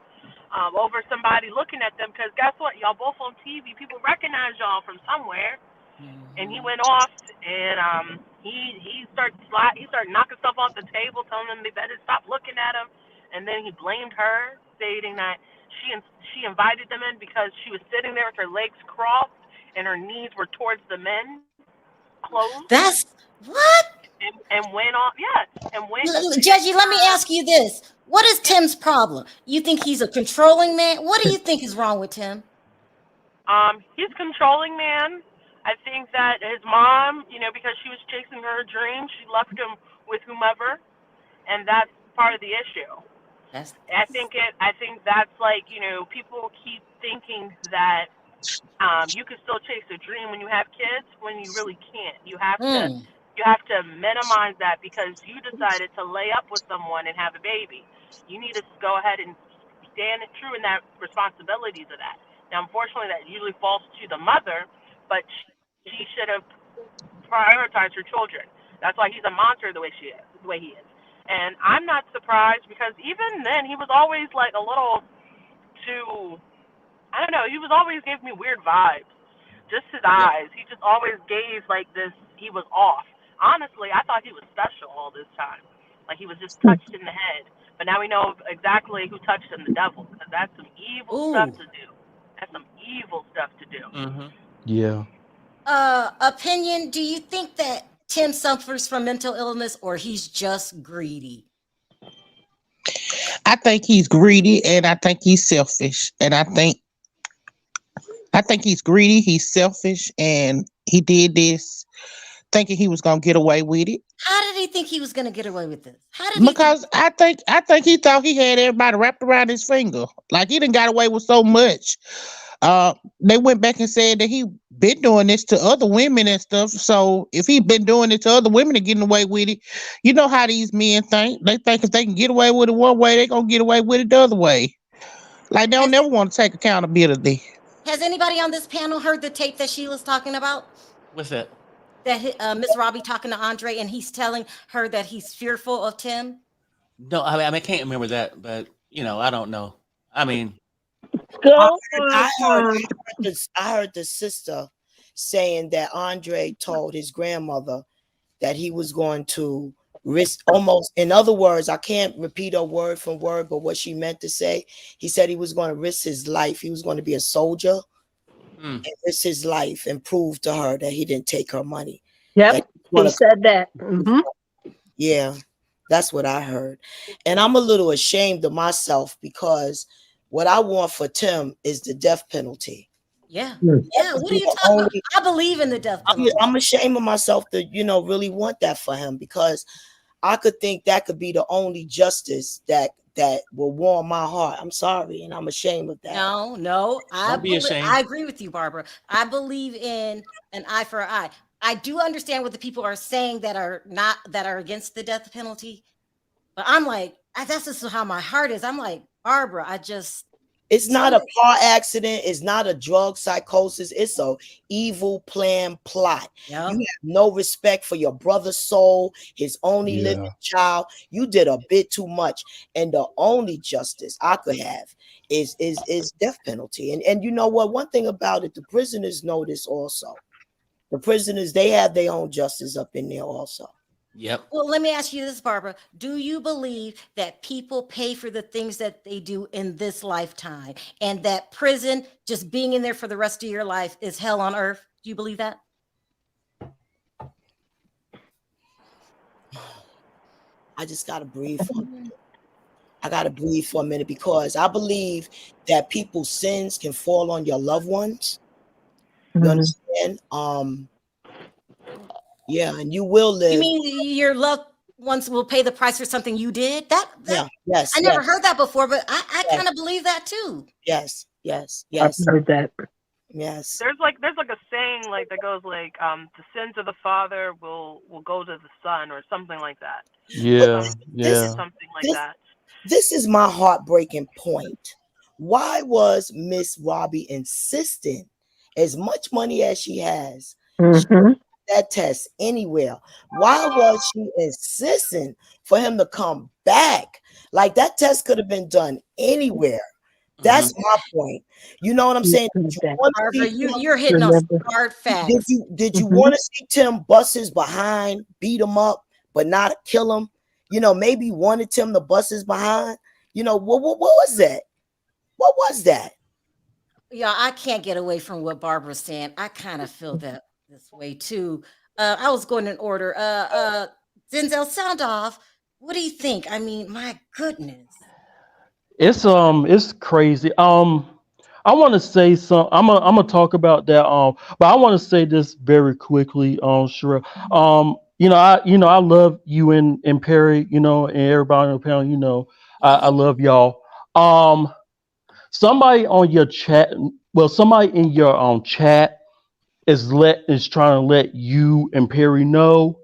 over somebody looking at them. Because guess what? Y'all both on TV. People recognize y'all from somewhere. And he went off and he started knocking stuff off the table, telling them they better stop looking at him. And then he blamed her, stating that she invited them in because she was sitting there with her legs crossed and her knees were towards the men closed. That's what? And went on, and went. Judgy, let me ask you this. What is Tim's problem? You think he's a controlling man? What do you think is wrong with Tim? He's a controlling man. I think that his mom, because she was chasing her dream, she left him with whomever, and that's part of the issue. I think that's like, people keep thinking that you can still chase a dream when you have kids when you really can't. You have to minimize that because you decided to lay up with someone and have a baby. You need to go ahead and stand true in that responsibilities of that. Now, unfortunately, that usually falls to the mother, but she should have prioritized her children. That's why he's a monster the way he is. And I'm not surprised because even then he was always like a little too, I don't know, he was always giving me weird vibes. Just his eyes. He just always gave like this, he was off. Honestly, I thought he was special all this time. Like he was just touched in the head. But now we know exactly who touched him, the devil. Because that's some evil stuff to do. That's some evil stuff to do. Yeah. Opinion, do you think that Tim suffers from mental illness or he's just greedy? I think he's greedy and I think he's selfish. And I think he's greedy, he's selfish, and he did this thinking he was gonna get away with it. How did he think he was gonna get away with this? Because I think he thought he had everybody wrapped around his finger. Like he done got away with so much. They went back and said that he been doing this to other women and stuff. So if he been doing it to other women and getting away with it, you know how these men think. They think if they can get away with it one way, they gonna get away with it the other way. Like they don't never want to take accountability. Has anybody on this panel heard the tape that Sheila's talking about? What's that? That Miss Robbie talking to Andre and he's telling her that he's fearful of Tim? No, I can't remember that, but I don't know. I mean, I heard the sister saying that Andre told his grandmother that he was going to risk almost, in other words, I can't repeat her word for word, but what she meant to say, he said he was going to risk his life. He was going to be a soldier and risk his life and prove to her that he didn't take her money. Yep, he said that. Yeah, that's what I heard. And I'm a little ashamed of myself because what I want for Tim is the death penalty. Yeah. What are you talking about? I believe in the death penalty. I'm ashamed of myself to, really want that for him because I could think that could be the only justice that will warm my heart. I'm sorry, and I'm ashamed of that. No, Don't be ashamed. I agree with you, Barbara. I believe in an eye for an eye. I do understand what the people are saying that are against the death penalty, but I'm like, that's just how my heart is. I'm like, Barbara, it's not a car accident. It's not a drug psychosis. It's a evil plan plot. Yep. You have no respect for your brother's soul, his only living child. You did a bit too much. And the only justice I could have is death penalty. And you know what? One thing about it, the prisoners know this also. The prisoners, they have their own justice up in there also. Yep. Well, let me ask you this, Barbara. Do you believe that people pay for the things that they do in this lifetime, and that prison, just being in there for the rest of your life, is hell on earth? Do you believe that? I just got to breathe for a minute. I got to breathe for a minute, because I believe that people's sins can fall on your loved ones. You understand? Yeah, and you will live. You mean your loved ones will pay the price for something you did? Yes. I never heard that before, but I kind of believe that too. Yes. I've heard that. Yes. There's like a saying like that goes like the sins of the father will go to the son, or something like that. Yeah. Something like that. This is my heartbreaking point. Why was Miss Robbie insisting, as much money as she has, that test anywhere? Why was she insisting for him to come back? Like, that test could have been done anywhere. That's my point. You know what I'm saying? You're hitting on hard facts. Did you want to see Tim bust his behind, beat him up, but not kill him? You know, maybe you wanted Tim to bust his behind. You know, what was that? What was that? Yeah, I can't get away from what Barbara's saying. I kind of feel that this way too. I was going in order. Denzel, sound off. What do you think? I mean, my goodness. It's crazy. I want to say some. I'm gonna talk about that. But I want to say this very quickly. Sharrell. I love you and Perry. You know, and everybody on the panel. You know, I love y'all. Somebody on your chat. Well, somebody in your chat is trying to let you and Perry know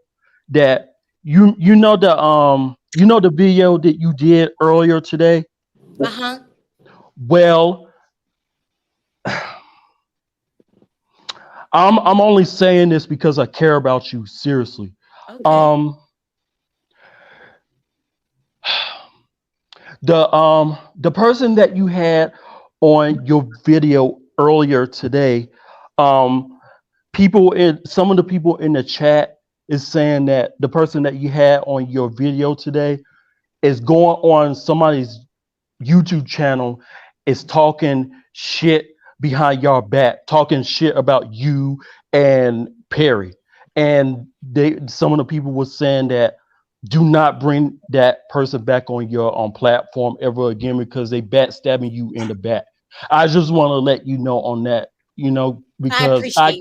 that you know the video that you did earlier today. Well, I'm only saying this because I care about you, seriously. Okay. The person that you had on your video earlier today, some of the people in the chat is saying that the person that you had on your video today is going on somebody's YouTube channel, is talking shit behind your back, talking shit about you and Perry. And some of the people were saying that do not bring that person back on your platform ever again, because they backstabbing you in the back. I just want to let you know on that, you know, because I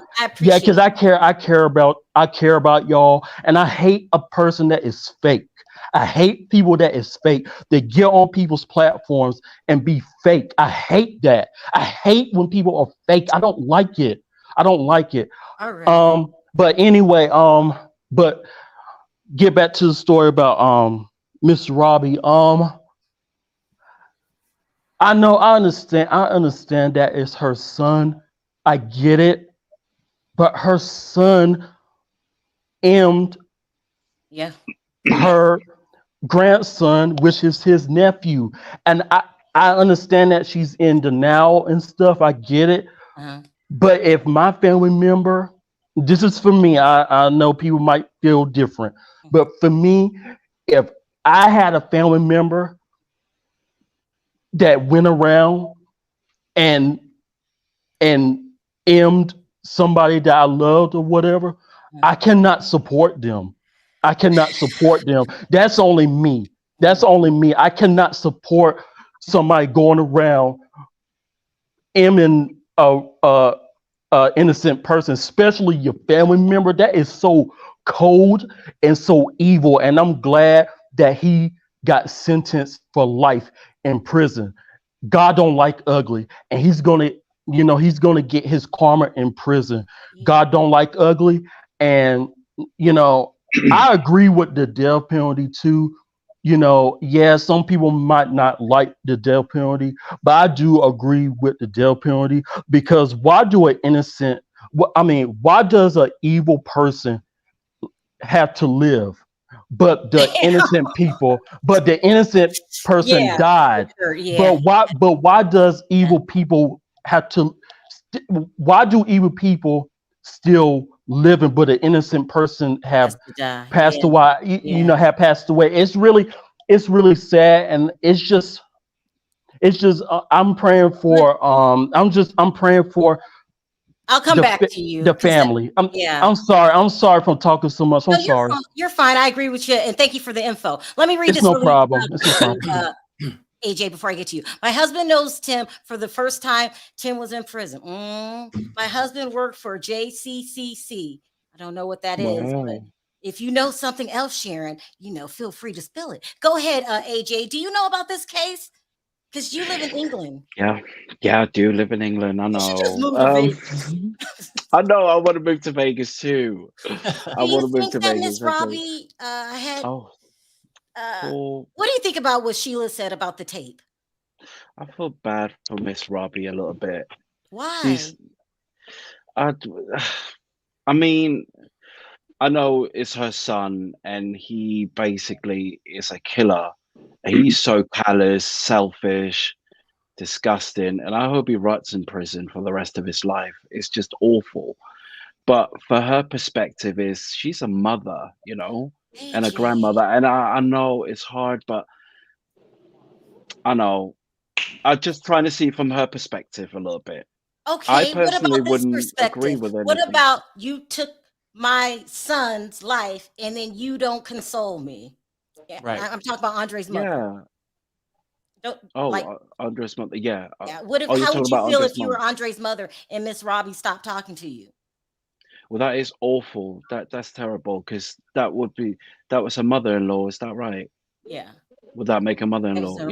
care about y'all, and I hate a person that is fake. I hate people that is fake. They get on people's platforms and be fake. I hate that. I hate when people are fake. I don't like it. All right. But anyway, but get back to the story about Miss Robbie. I understand that it's her son. I get it. But her son aimed her grandson, which is his nephew. And I understand that she's in denial and stuff. I get it. But if my family member, this is for me, I know people might feel different, but for me, if I had a family member that went around and aimed somebody that I loved or whatever, I cannot support them. That's only me. I cannot support somebody going around aiming a innocent person, especially your family member. That is so cold and so evil. And I'm glad that he got sentenced for life in prison. God don't like ugly, and he's gonna get his karma in prison. God don't like ugly, And I agree with the death penalty too. Yeah, some people might not like the death penalty, but I do agree with the death penalty, because why does an evil person have to live? But the innocent person died. Sure, yeah. But why does evil people have to? Why do evil people still living, but an innocent person have passed away? Have passed away. It's really sad, and it's just. I'm praying for. I'm praying for. I'll come back to you. The family. I'm sorry. I'm sorry for talking so much. I'm sorry. You're fine. I agree with you, and thank you for the info. Let me read It's this. no problem. It's no problem. AJ, before I get to you, my husband knows Tim for the first time. Tim was in prison. My husband worked for JCCC. I don't know what that is, but if you know something else, Sharon, feel free to spill it. Go ahead, AJ. Do you know about this case? Because you live in England. Yeah, I do live in England. I know. You should just move to Vegas. I know. I want to move to Vegas too. I want to move to Vegas. Miss Robbie had. What do you think about what Sheila said about the tape? I feel bad for Miss Robbie a little bit. Why? I mean, I know it's her son, and he basically is a killer. He's so callous, selfish, disgusting, and I hope he rots in prison for the rest of his life. It's just awful. But for her perspective, she's a mother, and a grandmother, and I know it's hard, but I know. I'm just trying to see it from her perspective a little bit. Okay, I personally what about this wouldn't agree with anything. What about you took my son's life and then you don't console me? Right. I'm talking about Andre's mother. Yeah. Andre's mother. Yeah. Yeah. How would you feel if you were Andre's mother and Miss Robbie stopped talking to you? Well, that is awful. That's terrible, because that was her mother-in-law. Is that right? Yeah. Would that make a mother-in-law?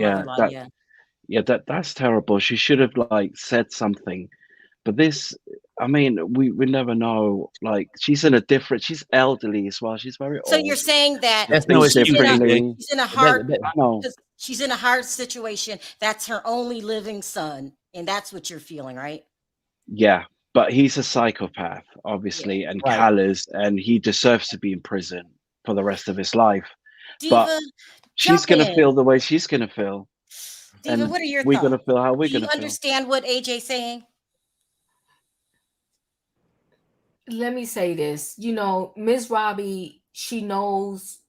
That's terrible. She should have said something. But this, I mean, we never know. She's elderly as well. She's very old. So you're saying that she's in a hard situation. That's her only living son, and that's what you're feeling, right? Yeah, but he's a psychopath, obviously, and callous, and he deserves to be in prison for the rest of his life. Diva, but she's gonna feel the way she's gonna feel. Diva, what are your thoughts? We're gonna feel how we're gonna feel. Do you understand what AJ's saying? Let me say this. Ms. Robbie, she knows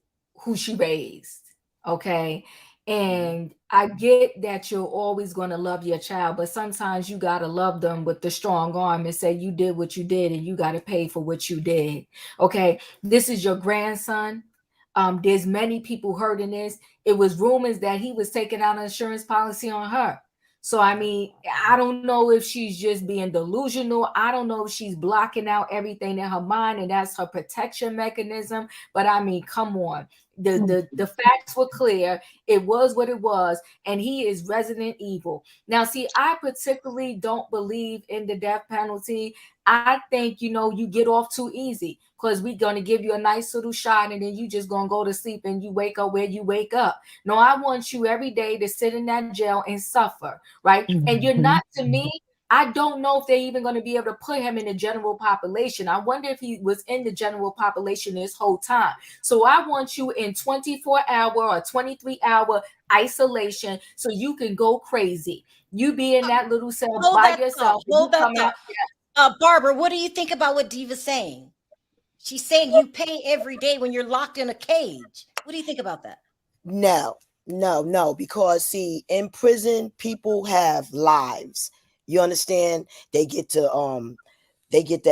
who she raised. Okay. And I get that you're always going to love your child, but sometimes you got to love them with the strong arm and say you did what you did and you got to pay for what you did. Okay. This is your grandson. There's many people hurting this. It was rumors that he was taking out an insurance policy on her. So, I mean, I don't know if she's just being delusional. I don't know if she's blocking out everything in her mind and that's her protection mechanism. But I mean, come on. The facts were clear. It was what it was. And he is resident evil. Now, see, I particularly don't believe in the death penalty. I think, you get off too easy because we're going to give you a nice little shot and then you just going to go to sleep and you wake up where you wake up. No, I want you every day to sit in that jail and suffer, right? Mm-hmm. And you're not, to me, I don't know if they're even going to be able to put him in the general population. I wonder if he was in the general population this whole time. So I want you in 24-hour or 23-hour isolation so you can go crazy. You be in that little cell by yourself. Barbara, what do you think about what Diva's saying? She's saying you pay every day when you're locked in a cage. What do you think about that? No, because see, in prison, people have lives. You understand? They get to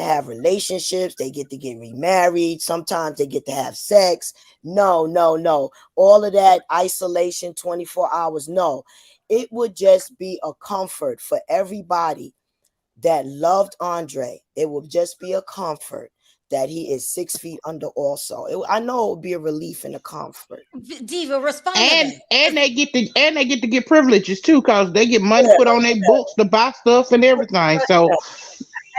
have relationships. They get to get remarried. Sometimes they get to have sex. No. All of that isolation, 24 hours. No, it would just be a comfort for everybody that loved Andre. It would just be a comfort that he is 6 feet under also. I know it would be a relief and a comfort. Diva, respond. And they get to get privileges too, because they get money put on their books to buy stuff and everything. So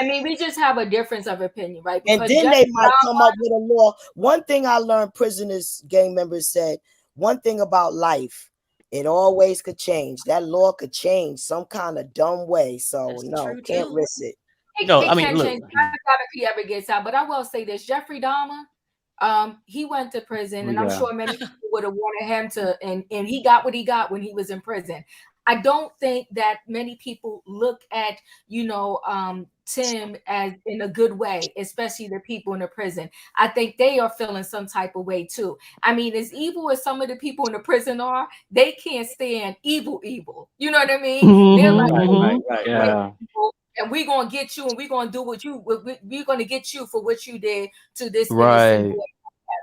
I mean, we just have a difference of opinion, right? And then they might come up with a law. One thing I learned, prisoners, gang members said, one thing about life, it always could change. That law could change some kind of dumb way. So no, can't risk it. No, It I mean, can look. change. I doubt if he ever gets out, but I will say this: Jeffrey Dahmer, he went to prison, and I'm sure many people would have wanted him to, and he got what he got when he was in prison. I don't think that many people look at, Tim as in a good way, especially the people in the prison. I think they are feeling some type of way too. I mean, as evil as some of the people in the prison are, they can't stand evil. You know what I mean? They're like, Yeah. and we're gonna get you, and we're gonna do what you. We're gonna get you for what you did to this Right. innocent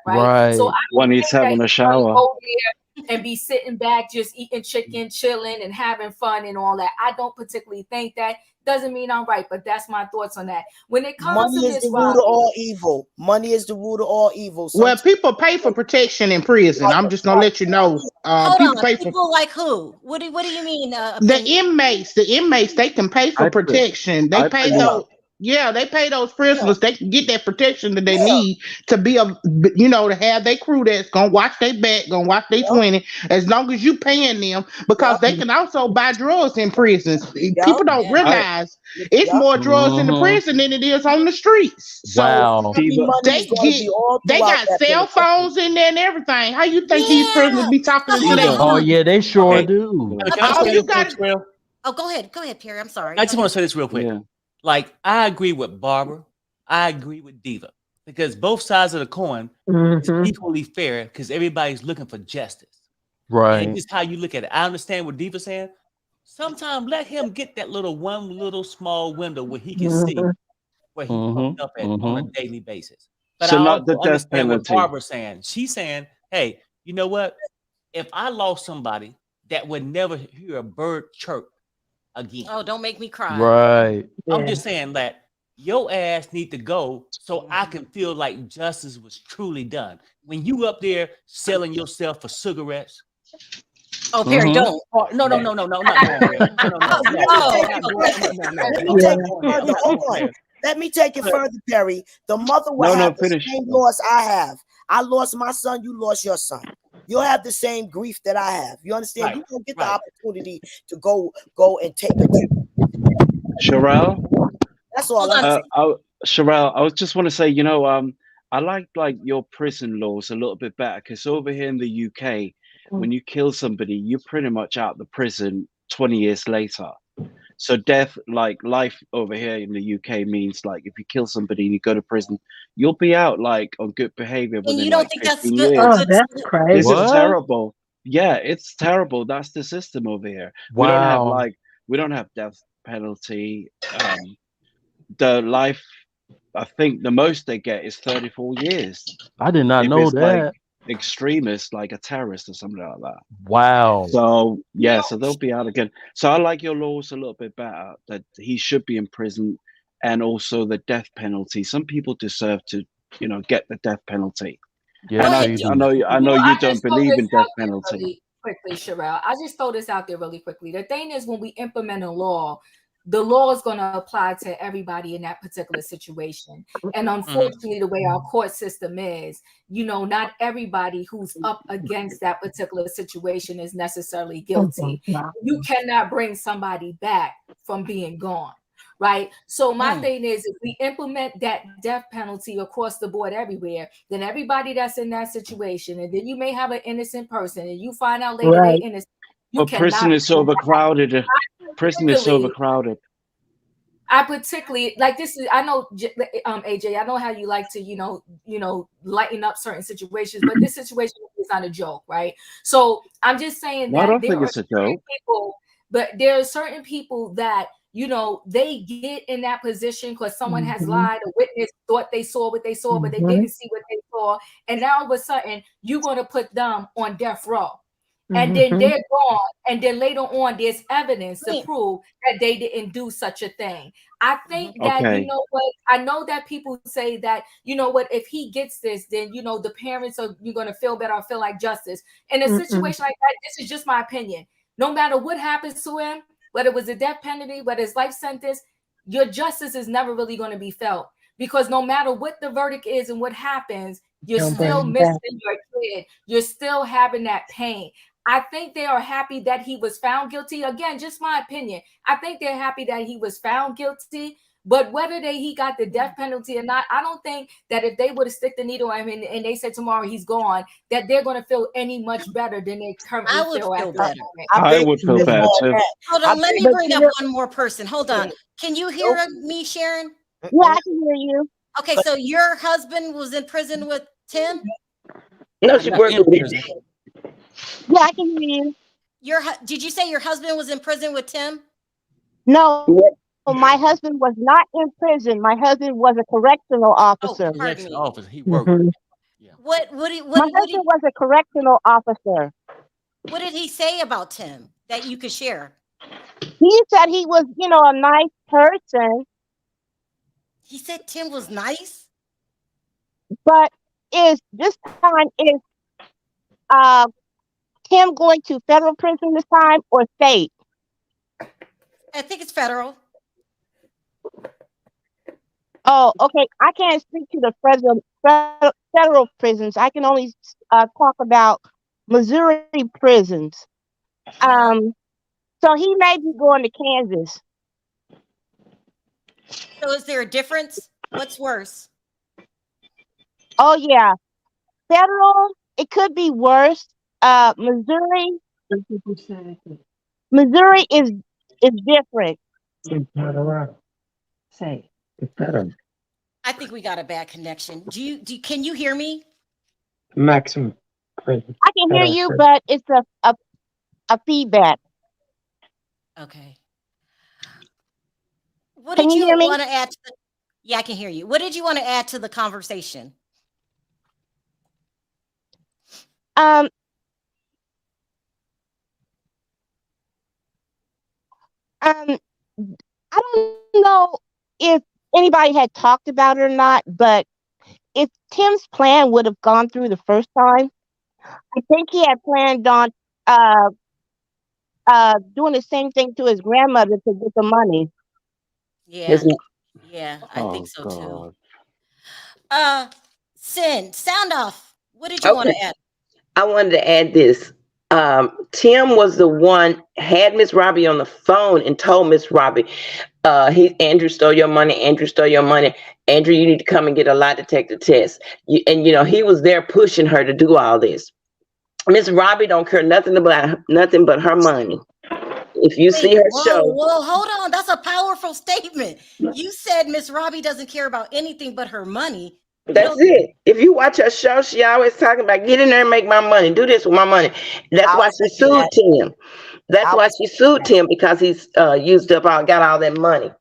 boy. Right. So I When don't he's think that having a he's gonna shower. go there and be sitting back, just eating chicken, chilling, and having fun and all that. I don't particularly think that. Doesn't mean I'm right, but that's my thoughts on that. When it comes Money to is Miss the root Robbie, of all evil. Money is the root of all evil. Well, people pay for protection in prison. I'm just gonna let you know. Hold People on. pay for People like who? What do you mean? the inmates. The inmates, they can pay for protection. They pay those. Yeah, they pay those prisoners. They can get that protection that they need to be to have their crew that's gonna watch their back, gonna watch their 20, as long as you paying them, because they can also buy drugs in prisons. People don't realize it's more drugs in the prison than it is on the streets. So Wow. they got cell phones in there and everything. How you think these prisoners be talking to their Oh yeah, they sure Okay. do. Can I say you this real quick? Oh, go ahead, Perry. I'm sorry. I just want to say this real quick. Like, I agree with Barbara. I agree with Diva, because both sides of the coin is equally fair, because everybody's looking for justice. Right. And it's just how you look at it. I understand what Diva's saying. Sometimes let him get that one little small window where he can see where he fucked up at on a daily basis. But So I not the also death understand what penalty. Barbara's saying. She's saying, hey, you know what? If I lost somebody that would never hear a bird chirp again. Oh, don't make me cry. Right. I'm just saying that your ass need to go so I can feel like justice was truly done. When you up there selling yourself for cigarettes. Oh, Perry, don't. No. Let me take it further, Perry. The mother will have the same loss I have. I lost my son, you lost your son. You'll have the same grief that I have. You understand? You don't get the opportunity to go and take a trip. Sharrell? That's all I'm saying. Sharrell, I just want to say, I like your prison laws a little bit better, because over here in the UK, when you kill somebody, you're pretty much out the prison 20 years later. So death, like life over here in the UK, means like if you kill somebody and you go to prison, you'll be out like on good behavior within And you don't like think that's 15 good? years. Oh, that's crazy. This is terrible. Yeah, it's terrible. That's the system over here. Wow. We don't have death penalty. The life, I think the most they get is 34 years. I did not If know it's that. like extremist, like a terrorist or something like that. Wow. So yeah, so they'll be out again. So I like your laws a little bit better, that he should be in prison, and also the death penalty. Some people deserve to, get the death penalty. Yeah, and I know you don't believe in death penalty. really quickly, Sharrell. I just throw this out there really quickly. The thing is, when we implement a law, the law is going to apply to everybody in that particular situation. And unfortunately, the way our court system is, not everybody who's up against that particular situation is necessarily guilty. You cannot bring somebody back from being gone. Right. So my thing is, if we implement that death penalty across the board everywhere, then everybody that's in that situation, and then you may have an innocent person and you find out later they're innocent. But prison is overcrowded. Prison is overcrowded. I particularly like this. I know, AJ. I know how you like to, lighten up certain situations, but this situation is not a joke, right? So I'm just saying that I don't think it's a joke. But there are certain people that they get in that position because someone has lied. A witness thought they saw what they saw, but they didn't see what they saw, and now all of a sudden you're going to put them on death row. And then they're gone. And then later on, there's evidence to prove that they didn't do such a thing. I think that, I know that people say that, if he gets this, then, the parents are, you're going to feel better or feel like justice. In a situation like that, this is just my opinion. No matter what happens to him, whether it was a death penalty, whether it's life sentence, your justice is never really going to be felt, because no matter what the verdict is and what happens, you're still missing your kid. You're still having that pain. I think they are happy that he was found guilty. Again, just my opinion. I think they're happy that he was found guilty. But whether he got the death penalty or not, I don't think that if they would have stick the needle in him and they said tomorrow he's gone, that they're going to feel any much better than they currently feel at the moment. I would feel bad too. Hold on, let me bring up one more person. Hold on. Can you hear me, Sharon? Yeah, I can hear you. Okay, so your husband was in prison with Tim? No, she worked with him. Yeah, I can hear you. Did you say your husband was in prison with Tim? No, my husband was not in prison. My husband was a correctional officer. He worked. My husband was a correctional officer. What did he say about Tim that you could share? He said he was, a nice person. He said Tim was nice? But this time Tim going to federal prison this time or state? I think it's federal. Oh, okay. I can't speak to the federal prisons. I can only talk about Missouri prisons. So he may be going to Kansas. So is there a difference? What's worse? Oh yeah, federal. It could be worse. Missouri is different. Say. I think we got a bad connection. Can you hear me? Maximum. I can hear you, but it's a feedback. Okay. What Can did you you hear me? want to add to Yeah, I can hear you. What did you want to add to the conversation? I don't know if anybody had talked about it or not, but if Tim's plan would have gone through the first time, I think he had planned on doing the same thing to his grandmother to get the money. Yeah. Yeah, I think so too. Sin, sound off. What did you want to add? I wanted to add this. Tim was the one had Miss Robbie on the phone and told Miss Robbie, Andrew stole your money. Andrew stole your money. Andrew, you need to come and get a lie detector test. He was there pushing her to do all this. Miss Robbie don't care nothing but her money. If you see her show. Whoa, hold on. That's a powerful statement. You said Miss Robbie doesn't care about anything but her money. That's it. If you watch her show, she always talking about get in there and make my money. Do this with my money. That's why she sued Tim. That's why she sued Tim, because he's got all that money.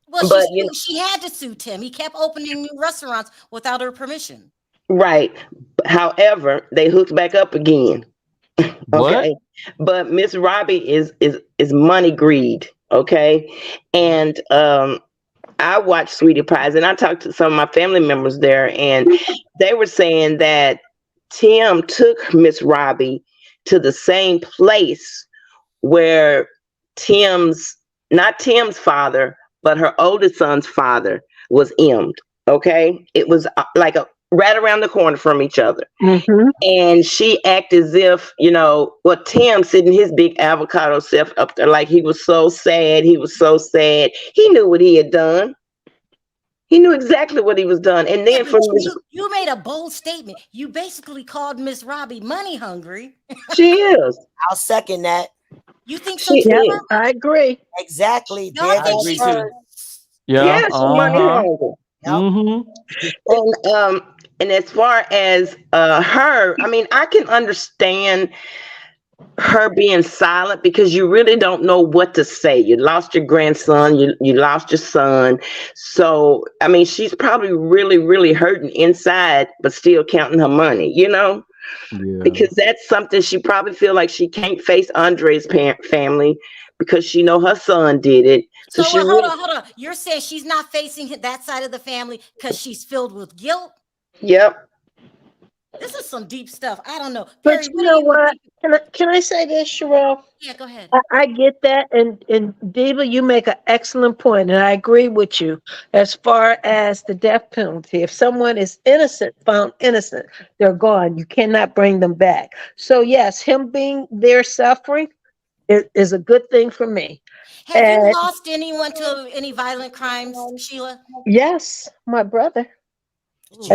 Well, she had to sue Tim. He kept opening new restaurants without her permission. Right. However, they hooked back up again. Okay. But Miss Robbie is money greed. Okay. And I watched Sweetie Pies, and I talked to some of my family members there, and they were saying that Tim took Miss Robbie to the same place where not Tim's father, but her oldest son's father was emmed. Okay. It was like right around the corner from each other. Mm-hmm. And she acted as if, Tim sitting his big avocado self up there, like he was so sad. He was so sad. He knew what he had done. He knew exactly what he was done. And then you made a bold statement. You basically called Miss Robbie money hungry. She is. I'll second that. You think so too? I agree. Exactly. No, I think she's too. Yeah, she's money hungry. Mm-hmm. And as far as her, I can understand her being silent, because you really don't know what to say. You lost your grandson, you lost your son. So, she's probably really, really hurting inside, but still counting her money, because that's something she probably feel like she can't face Andre's family, because she know her son did it. So hold on. You're saying she's not facing that side of the family because she's filled with guilt? Yep. This is some deep stuff. I don't know. But Perry, you what do know you what? think? Can I say this, Sharrell? Yeah, go ahead. I get that, and Diva, you make an excellent point, and I agree with you as far as the death penalty. If someone is innocent, found innocent, they're gone. You cannot bring them back. So yes, him being there suffering is a good thing for me. Have you And lost anyone to any violent crimes, Sheila? yes, my brother Ooh.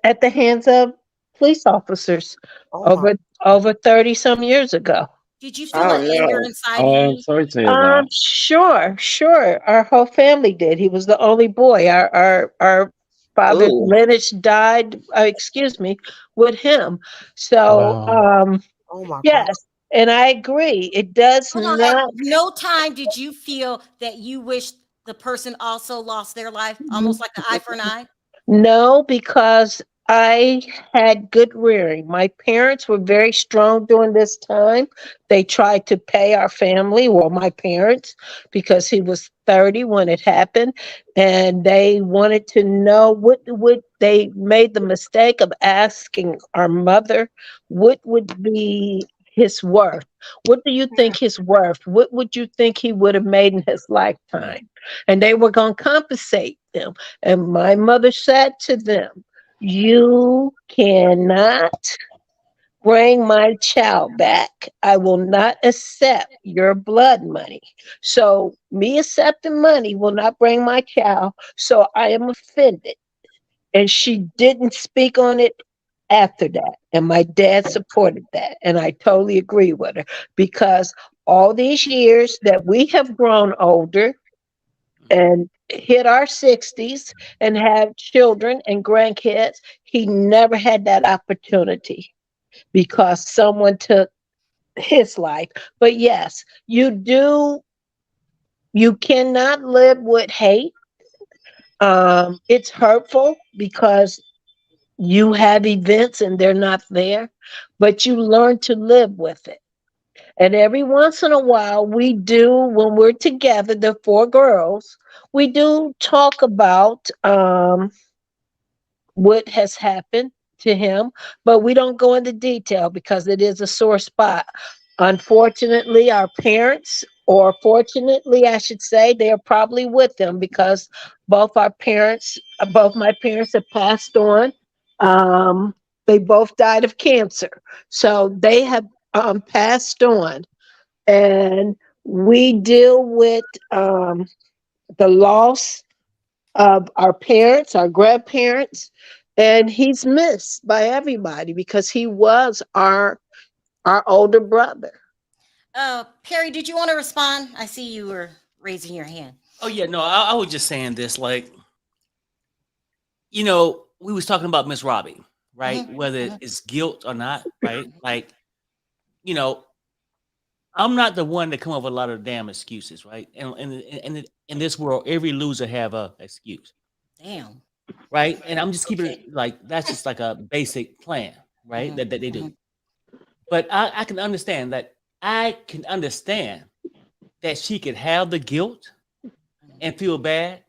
at the hands of police officers over 30 some years ago. Did you feel an anger inside of Oh, you? sorry to hear that. Sure. Our whole family did. He was the only boy. Our father Ooh. Lennox died, excuse me, with him. So Wow. Oh my God. yes, and I agree. It does Hold on. not. At no time did you feel that you wished the person also lost their life, almost like an eye for an eye? No, because I had good rearing. My parents were very strong during this time. They tried to pay our family, well, my parents, because he was 30 when it happened. And they wanted to know what they made the mistake of asking our mother, what would be his worth? What do you think his worth? What would you think he would have made in his lifetime? And they were going to compensate them. And my mother said to them, you cannot bring my child back. I will not accept your blood money. So me accepting money will not bring my child. So I am offended. And she didn't speak on it after that. And my dad supported that. And I totally agree with her because all these years that we have grown older and hit our 60s and have children and grandkids, he never had that opportunity because someone took his life. But yes, you cannot live with hate. It's hurtful because you have events and they're not there, but you learn to live with it. And every once in a while, we do, when we're together, the four girls, we do talk about what has happened to him, but we don't go into detail because it is a sore spot. Unfortunately, our parents, or fortunately, I should say, they are probably with them because both my parents have passed on. They both died of cancer. So they have passed on. And we deal with the loss of our parents, our grandparents, and he's missed by everybody because he was our older brother. Perry, did you want to respond? I see you were raising your hand. Oh yeah, no, I was just saying this, like, you know, we was talking about Miss Robbie, right? Whether it's guilt or not, right? Like, you know, I'm not the one that come up with a lot of damn excuses, right? And in this world, every loser have a excuse. Damn. Right? And I'm just keeping it like that's just like a basic plan, right? That they do. But I can understand that. I can understand that she could have the guilt and feel bad,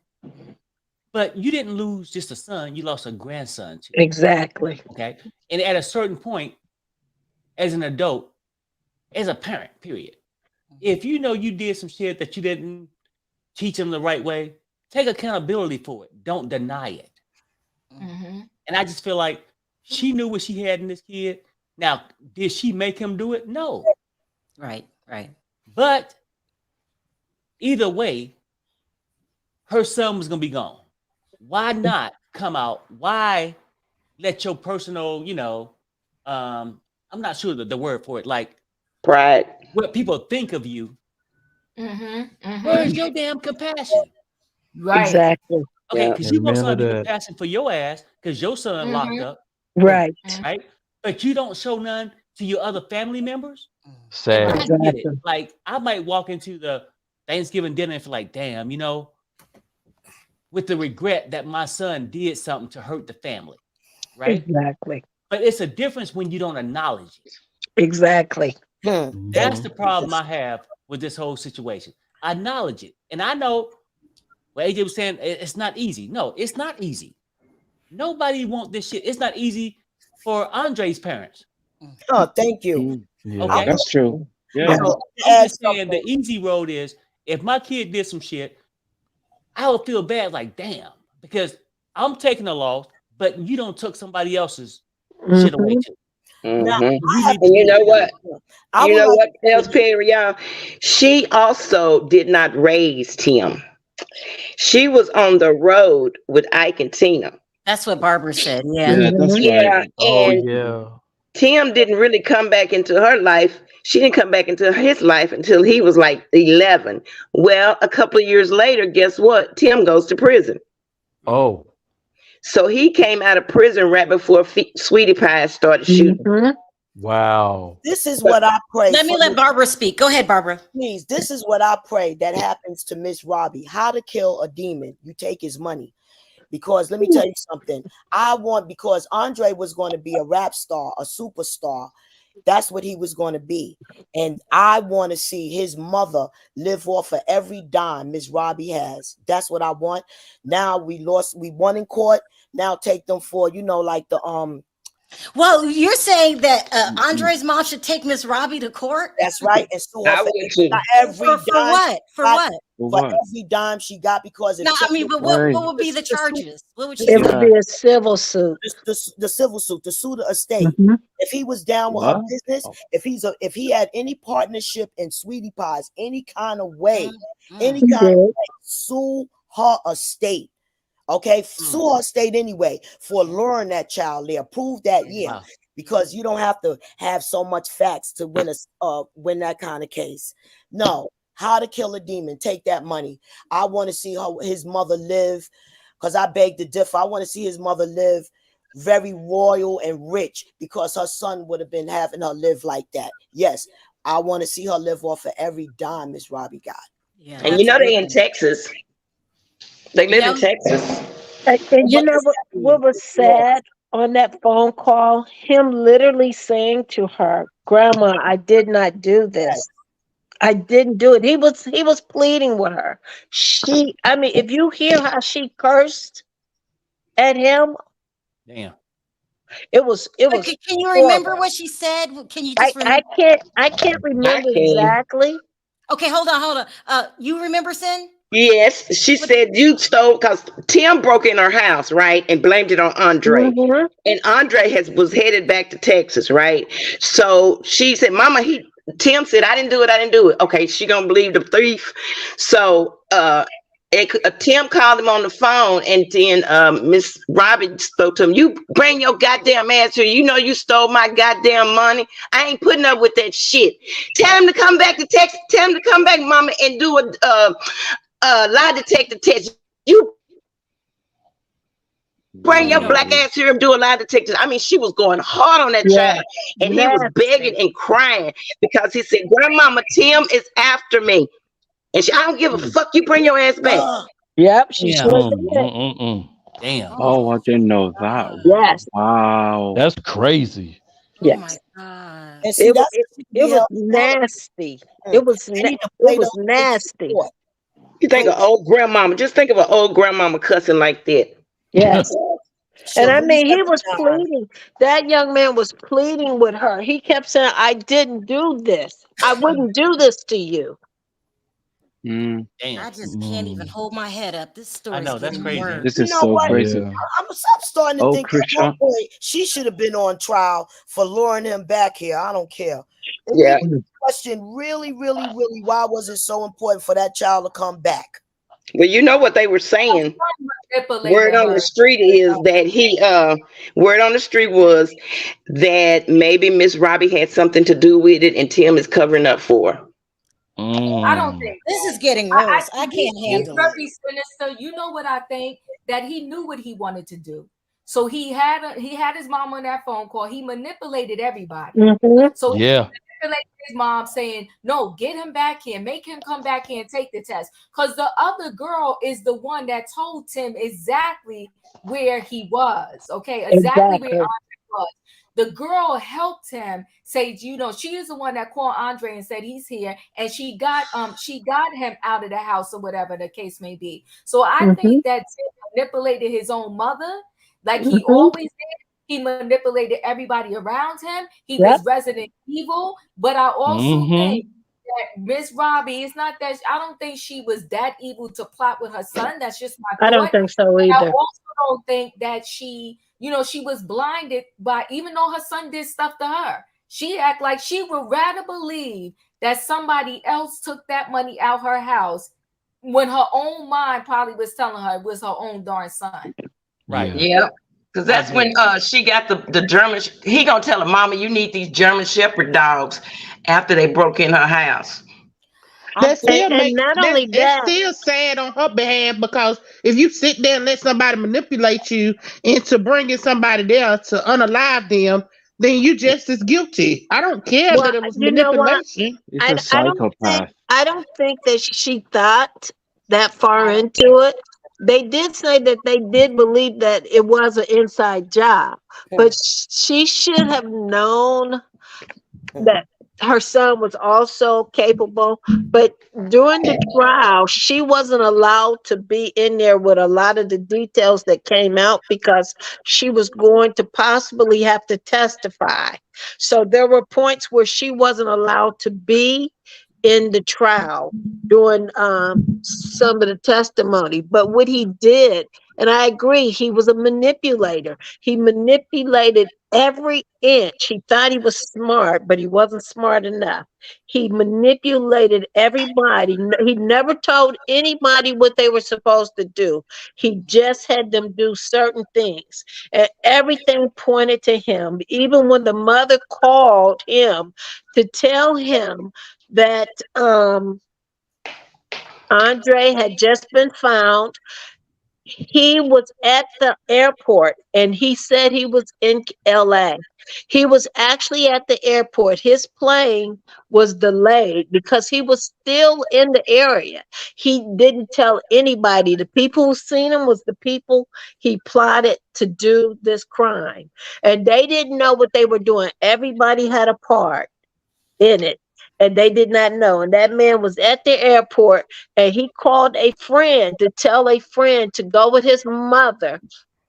but you didn't lose just a son, you lost a grandson too. Exactly. Okay. And at a certain point, as an adult, as a parent, period, if you know you did some shit that you didn't teach them the right way, take accountability for it. Don't deny it. And I just feel like she knew what she had in this kid. Now, did she make him do it? No. Right. But either way, her son was gonna be gone. Why not come out? Why let your personal, you know, I'm not sure the word for it, like pride, what people think of you. Where's your damn compassion? Right. Exactly. Okay, because you want Amen to somebody to be that. compassion for your ass because your son locked up. Right. Right. But you don't show none to your other family members. Sad. I get it. Like, I might walk into the Thanksgiving dinner and feel like, damn, you know, with the regret that my son did something to hurt the family. Right. Exactly. But it's a difference when you don't acknowledge it. Exactly. That's the problem I have with this whole situation. I acknowledge it. And I know what AJ was saying, it's not easy. No, it's not easy. Nobody wants this shit. It's not easy for Andre's parents. Oh, thank you. Yeah, Okay. that's true. Yeah. I'm just saying the easy road is if my kid did some shit, I would feel bad, like damn, because I'm taking a loss, but you don't took somebody else's shit away too. Mhm. You need to And you do know it. what? I You would know like what else, Perry, y'all? She also did not raise Tim. She was on the road with Ike and Tina. That's what Barbara said. Yeah. Yeah, that's Yeah, right. Oh and yeah. Tim didn't really come back into her life. She didn't come back into his life until he was like 11. Well, a couple of years later, guess what? Tim goes to prison. Oh. So he came out of prison right before Sweetie Pie started shooting. Wow. This is what I pray. Let me for let Miss- Barbara speak. Go ahead, Barbara. Please, this is what I pray that happens to Miss Robbie. How to kill a demon. You take his money. Because let me tell you something. Because Andre was going to be a rap star, a superstar. That's what he was going to be. And I want to see his mother live off of every dime Miss Robbie has. That's what I want. Now we won in court. Now take them for, like the Well, you're saying that Andre's mom should take Miss Robbie to court? That's right. And sue her I for would too. every For dime what? For got- what? For what? every dime she got because it No, I took mean, it- but what would be the charges? What would she It say? would be a civil suit. the civil suit, to sue the estate. Mhm. If he was down with her What? business, if he had any partnership in Sweetie Pies, any kind of way, any He kind of did. way, sue her estate. Okay, sue her estate anyway for luring that child there. Prove that, yeah, Wow. because you don't have to have so much facts to win that kind of case. No, how to kill a demon. Take that money. I want to see his mother live, because I beg to differ. I want to see his mother live very royal and rich, because her son would have been having her live like that. Yes, I want to see her live off of every dime Miss Robbie got. Yeah. And you know they in Texas. They live in Texas. And you know what was sad on that phone call? Him literally saying to her, "Grandma, I did not do this. I didn't do it." He was pleading with her. If you hear how she cursed at him, Damn. it was Can you remember what she said? Can you just remember? I can't remember exactly. Okay, hold on. You remember, Sin? Yes, she said you stole, because Tim broke in her house, right, and blamed it on Andre. And Andre was headed back to Texas, right? So she said, "Mama, Tim said I didn't do it. Okay, she gonna believe the thief." So Tim called him on the phone, and then Miss Robbie spoke to him. "You bring your goddamn ass here. You know you stole my goddamn money. I ain't putting up with that shit. Tell him to come back to Texas. Tell him to come back, Mama, and do a lie detector test. You bring your black ass here and do a lie detector." I mean, she was going hard on that child, and he was begging and crying because he said, "Grandmama, Tim is after me, and I don't give a fuck. You bring your ass back." Yep, she Yeah. sure did. Damn. Oh, I didn't know that. Yes. Wow. That's crazy. Yes. And see, It that's was nasty. It was nasty. You think of old grandmama? Just think of an old grandmama cussing like that. Yes. And I mean, he was pleading. That young man was pleading with her. He kept saying, "I didn't do this. I wouldn't do this to you." Damn. I just can't even hold my head up. This story. I know, that's crazy. This You is know so what? crazy. I'm starting to Oh, think at one Chrisean. point she should have been on trial for luring him back here. I don't care. If Yeah. we question really, really, really, why was it so important for that child to come back? Well, you know what they were saying. Word on the street is that word on the street was that maybe Miss Robbie had something to do with it, and Tim is covering up for her. I don't think This is getting worse. I can't he's handle it. very sinister. You know what I think? That he knew what he wanted to do. So he had his mom on that phone call. He manipulated everybody. So he manipulated his mom, saying, "No, get him back here. Make him come back here and take the test." Because the other girl is the one that told Tim exactly where he was. Okay, exactly where Andre was. The girl helped him say, you know, she is the one that called Andre and said he's here, and she got him out of the house or whatever the case may be. So I think that Tim manipulated his own mother, like he always did. He manipulated everybody around him. He Yep. was Resident Evil. But I also think that Miss Robbie, it's not that I don't think she was that evil to plot with her son. That's just my thought. I don't think so And I either. also don't think that she, she was blinded by, even though her son did stuff to her, she act like she would rather believe that somebody else took that money out her house when her own mind probably was telling her it was her own darn son. Right. Yeah. Because that's when she got the German. He gonna tell her, "Mama, you need these German Shepherd dogs." After they broke in her house. That still and not only it's that, still sad on her behalf, because if you sit there and let somebody manipulate you into bringing somebody there to unalive them, then you just as guilty. I don't care well, that it was you know what? manipulation. It's a psychopath. I don't think that she thought that far into it. They did say that they did believe that it was an inside job, but she should have known that her son was also capable. But during the trial, she wasn't allowed to be in there with a lot of the details that came out because she was going to possibly have to testify. So there were points where she wasn't allowed to be in the trial doing some of the testimony. But what he did, and I agree, he was a manipulator. He manipulated every inch. He thought he was smart, but he wasn't smart enough. He manipulated everybody. He never told anybody what they were supposed to do. He just had them do certain things, and everything pointed to him. Even when the mother called him to tell him that Andre had just been found, he was at the airport and he said he was in LA. He was actually at the airport. His plane was delayed because he was still in the area. He didn't tell anybody. The people who seen him was the people he plotted to do this crime. And they didn't know what they were doing. Everybody had a part in it, and they did not know. And that man was at the airport, and he called a friend to tell a friend to go with his mother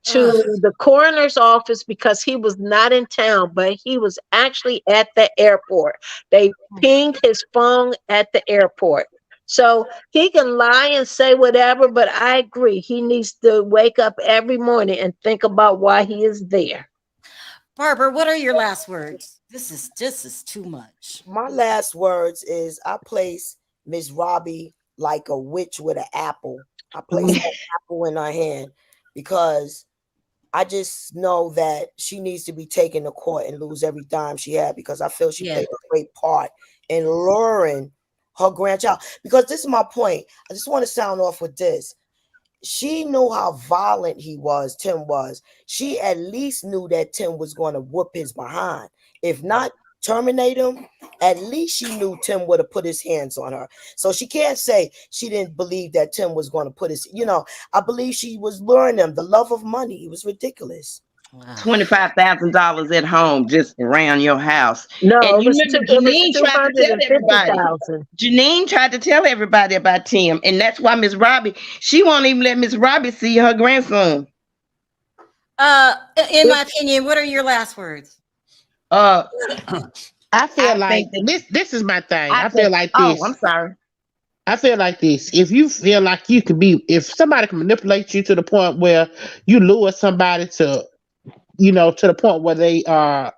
to the coroner's office because he was not in town, but he was actually at the airport. They pinged his phone at the airport. So he can lie and say whatever, but I agree. He needs to wake up every morning and think about why he is there. Barbara, what are your last words? This is too much. My last words is I place Miss Robbie like a witch with an apple. I place that apple in her hand because I just know that she needs to be taken to court and lose every dime she had, because I feel she played a great part in luring her grandchild. Because this is my point. I just want to sound off with this. She knew how violent Tim was. She at least knew that Tim was going to whoop his behind. If not terminate him, at least she knew Tim would have put his hands on her. So she can't say she didn't believe that Tim was going to put his, I believe she was luring him. The love of money. It was ridiculous. $25,000 at home just around your house. No, and it you was remember it was Janine tried to tell everybody. $250,000. Janine tried to tell everybody about Tim, and that's why Miss Robbie, she won't even let Miss Robbie see her grandson. In my opinion, what are your last words? I feel like this is my thing. I feel like this. Oh, I'm sorry. I feel like this. If you feel like you could be, if somebody can manipulate you to the point where you lure somebody to, to the point where they are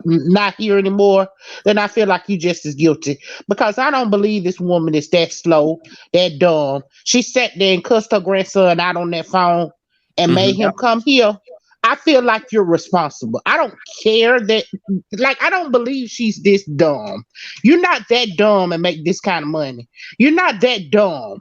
not here anymore, then I feel like you just as guilty. Because I don't believe this woman is that slow, that dumb. She sat there and cussed her grandson out on that phone and made him come here. I feel like you're responsible. I don't care that, I don't believe she's this dumb. You're not that dumb and make this kind of money. You're not that dumb.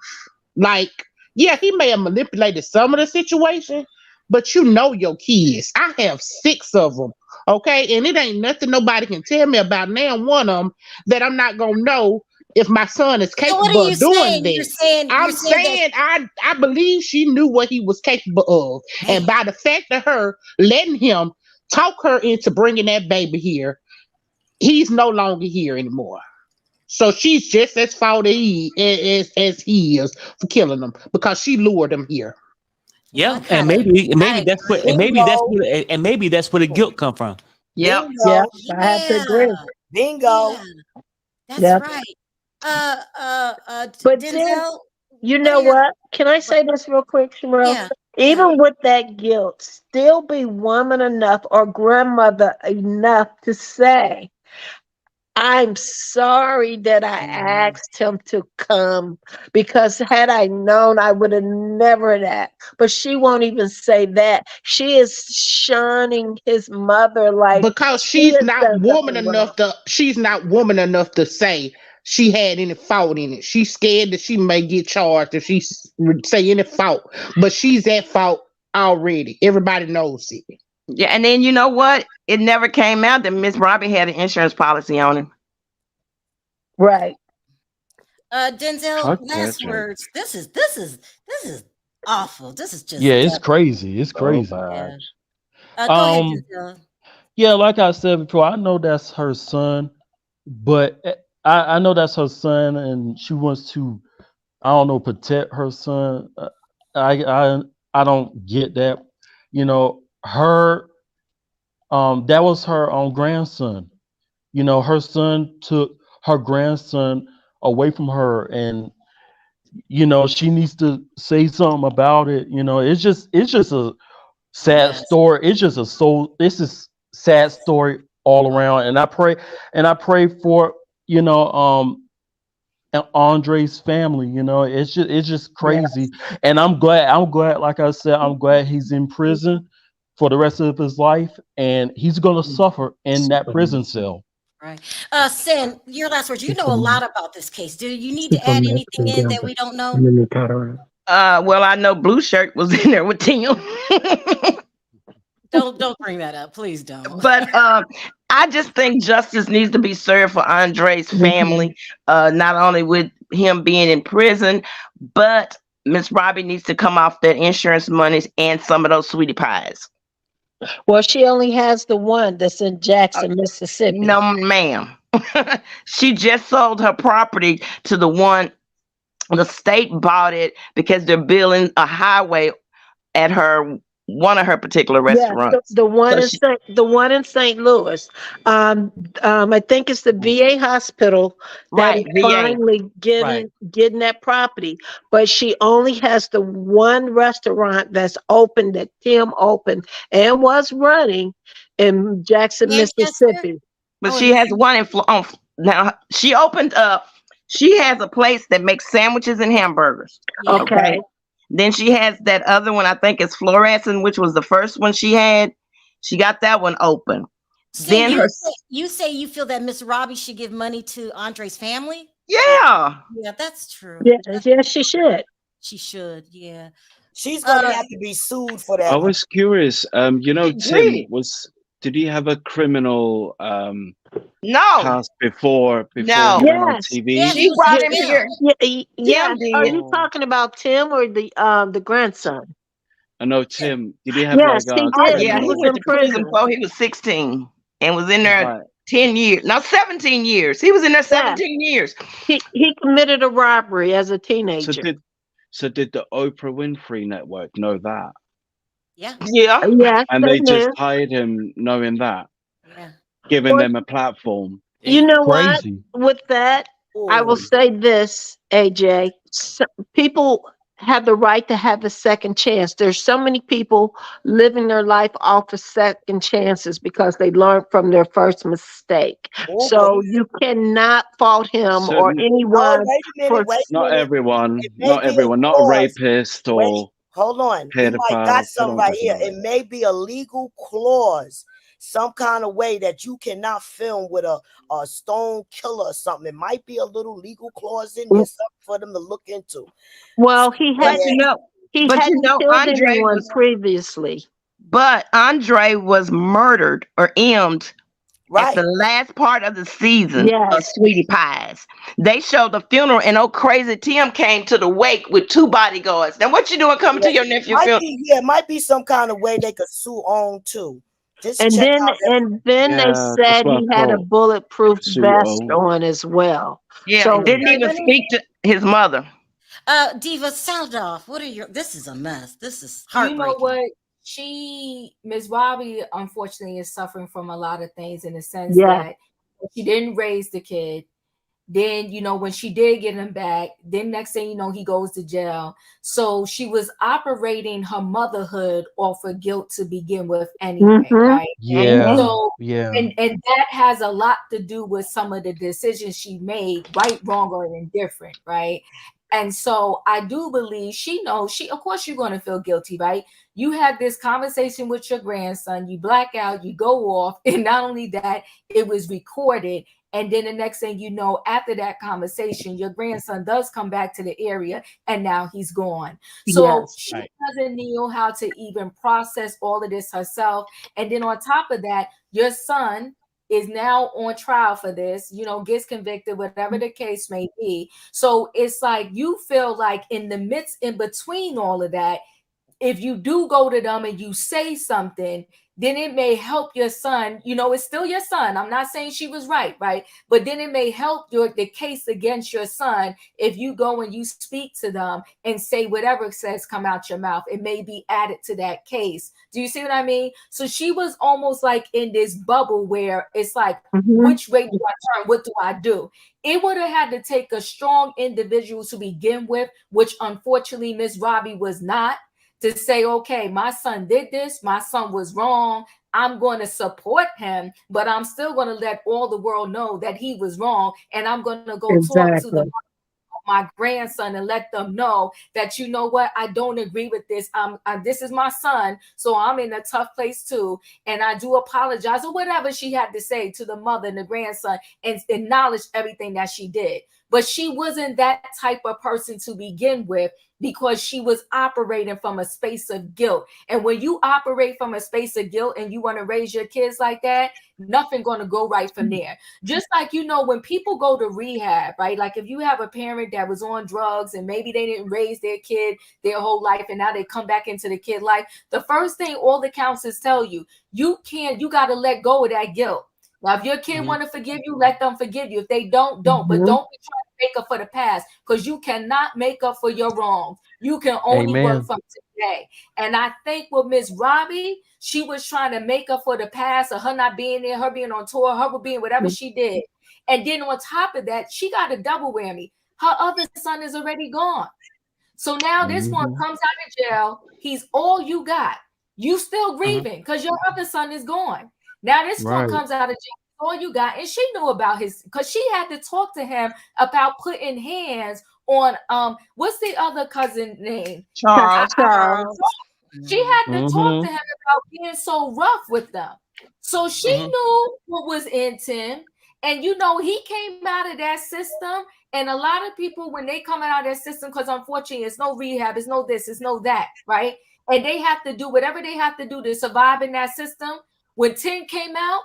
Yeah, he may have manipulated some of the situation, but you know your kids. I have 6 of them, okay? And it ain't nothing nobody can tell me about now one of them that I'm not going to know if my son is capable of doing this. I'm saying I believe she knew what he was capable of. And by the fact of her letting him talk her into bringing that baby here, he's no longer here anymore. So she's just as faulty as he is for killing him, because she lured him here. Yeah, and maybe that's what the guilt come from. Yep. Yeah, Bingo. I have to agree. Bingo. Yeah, that's Yep. right. But then, Denzel, you what are know your what? Can I say this real quick, Sharrell? yeah, Even with that guilt, still be woman enough or grandmother enough to say, I'm sorry that I asked him to come, because had I known, I would have never that. But she won't even say that. She is shunning his mother like Because she has done something wrong. she's not woman enough to say she had any fault in it. She's scared that she may get charged if she say any fault, but she's at fault already. Everybody knows it. Yeah, and then you know what? It never came out that Miss Robbie had an insurance policy on him. Right. Denzel, Fuck that last joke. words. This is awful. This is just Yeah, it's dumb. crazy. It's So crazy. bad. Go ahead, Um, Denzel. yeah, like I said before, I know that's her son, but I know that's her son, and she wants to, I don't know, protect her son. I don't get that. You know, her that was her own grandson. You know, her son took her grandson away from her, and you know, she needs to say something about it. You know, it's just a sad story. It's just this is sad story all around. And I pray for, you know, Andre's family. You know, it's just crazy. And I'm glad, like I said, I'm glad he's in prison for the rest of his life, and he's gonna suffer in that prison cell. Right. Sin, your last words. You know a lot about this case. Do you need to add anything in that we don't know? Well, I know Blue Shirt was in there with Tim. Don't bring that up. Please don't. But I just think justice needs to be served for Andre's family, not only with him being in prison, but Miss Robbie needs to come off that insurance monies and some of those sweetie pies. Well, she only has the one that's in Jackson, Mississippi. No, ma'am. She just sold her property to the one. The state bought it because they're building a highway at one of her particular restaurants. Yes, the one in St. Louis. I think it's the VA hospital that Right, is VA. finally getting that property. But she only has the one restaurant that's open, that Tim opened and was running in Jackson, Mississippi. But she has one in now she opened up. She has a place that makes sandwiches and hamburgers. Okay. Then she has that other one, I think it's Fluorescent, which was the first one she had. She got that one open. So Then you say you feel that Miss Robbie should give money to Andre's family? Yeah. Yeah, that's true. Yeah, she should. She should, yeah. She's gonna have to be sued for that. I was curious. You know, Tim did he have a criminal past before he went on TV? She brought him here. Are you talking about Tim or the grandson? I know Tim. Did he have Yes, like he a did. Yeah, he went to prison before he was 16 and was in there 10 years. No, 17 years. He was in there 17 years. He committed a robbery as a teenager. So did the Oprah Winfrey Network know that? Yeah. Yeah. And they just hired him knowing that. Yeah. Giving them a platform. You know what? With that, I will say this, AJ. People have the right to have a second chance. There's so many people living their life off of second chances because they learned from their first mistake. So you cannot fault him or anyone. Not everyone. Not everyone. Not a rapist or hold on. You might got something right here. It may be a legal clause, some kind of way that you cannot film with a stone killer or something. It might be a little legal clause in there, something for them to look into. Well, he had he but hadn't killed Andre anyone was previously. But Andre was murdered or emmed at the last part of the season of Sweetie Pies. They showed the funeral, and crazy Tim came to the wake with 2 bodyguards. Now, what you doing coming to your nephew's funeral? It might be some kind of way they could sue on too. And then they said he had a bulletproof vest on as well. Yeah, So didn't even speak to his mother. Diva, sound off. What are your? This is a mess. This is You heartbreaking. know what? Ms. Robbie, unfortunately, is suffering from a lot of things in the sense that she didn't raise the kid. Then, when she did get him back, then next thing you know, he goes to jail. So she was operating her motherhood off of guilt to begin with anyway, right? Yeah. So, Yeah. and that has a lot to do with some of the decisions she made, right, wrong, or indifferent, right? And so I do believe she knows of course you're going to feel guilty, right? You had this conversation with your grandson, you black out, you go off, and not only that, it was recorded. And then the next thing you know, after that conversation, your grandson does come back to the area and now he's gone. So she doesn't know how to even process all of this herself. And then on top of that, your son is now on trial for this, gets convicted, whatever the case may be. So it's like you feel like in between all of that, if you do go to them and you say something, then it may help your son. It's still your son. I'm not saying she was right? But then it may help the case against your son if you go and you speak to them and say whatever says come out your mouth. It may be added to that case. Do you see what I mean? So she was almost like in this bubble where it's like, which way do I turn? What do I do? It would have had to take a strong individual to begin with, which unfortunately Miss Robbie was not. To say, okay, my son did this, my son was wrong, I'm going to support him, but I'm still going to let all the world know that he was wrong, and I'm going to go talk to my grandson and let them know that, you know what, I don't agree with this. This is my son, so I'm in a tough place too, and I do apologize, or whatever she had to say to the mother and the grandson, and acknowledge everything that she did. But she wasn't that type of person to begin with, because she was operating from a space of guilt. And when you operate from a space of guilt and you want to raise your kids like that, nothing going to go right from there. Just like, when people go to rehab, right? Like if you have a parent that was on drugs and maybe they didn't raise their kid their whole life and now they come back into the kid life, the first thing all the counselors tell you, you got to let go of that guilt. Now, if your kid want to forgive you, let them forgive you. If they don't. But don't be trying to make up for the past, because you cannot make up for your wrongs. You can only work from today. And I think with Miss Robbie, she was trying to make up for the past of her not being there, her being on tour, her being whatever she did. And then on top of that, she got a double whammy. Her other son is already gone. So now this one comes out of jail. He's all you got. You still grieving because your other son is gone. Now this one comes out of jail, all you got, and she knew about because she had to talk to him about putting hands on what's the other cousin name? Charles. She had to talk to him about being so rough with them. So she knew what was in Tim, and he came out of that system. And a lot of people, when they come out of that system, because unfortunately it's no rehab, it's no this, it's no that, right? And they have to do whatever they have to do to survive in that system. When Tim came out,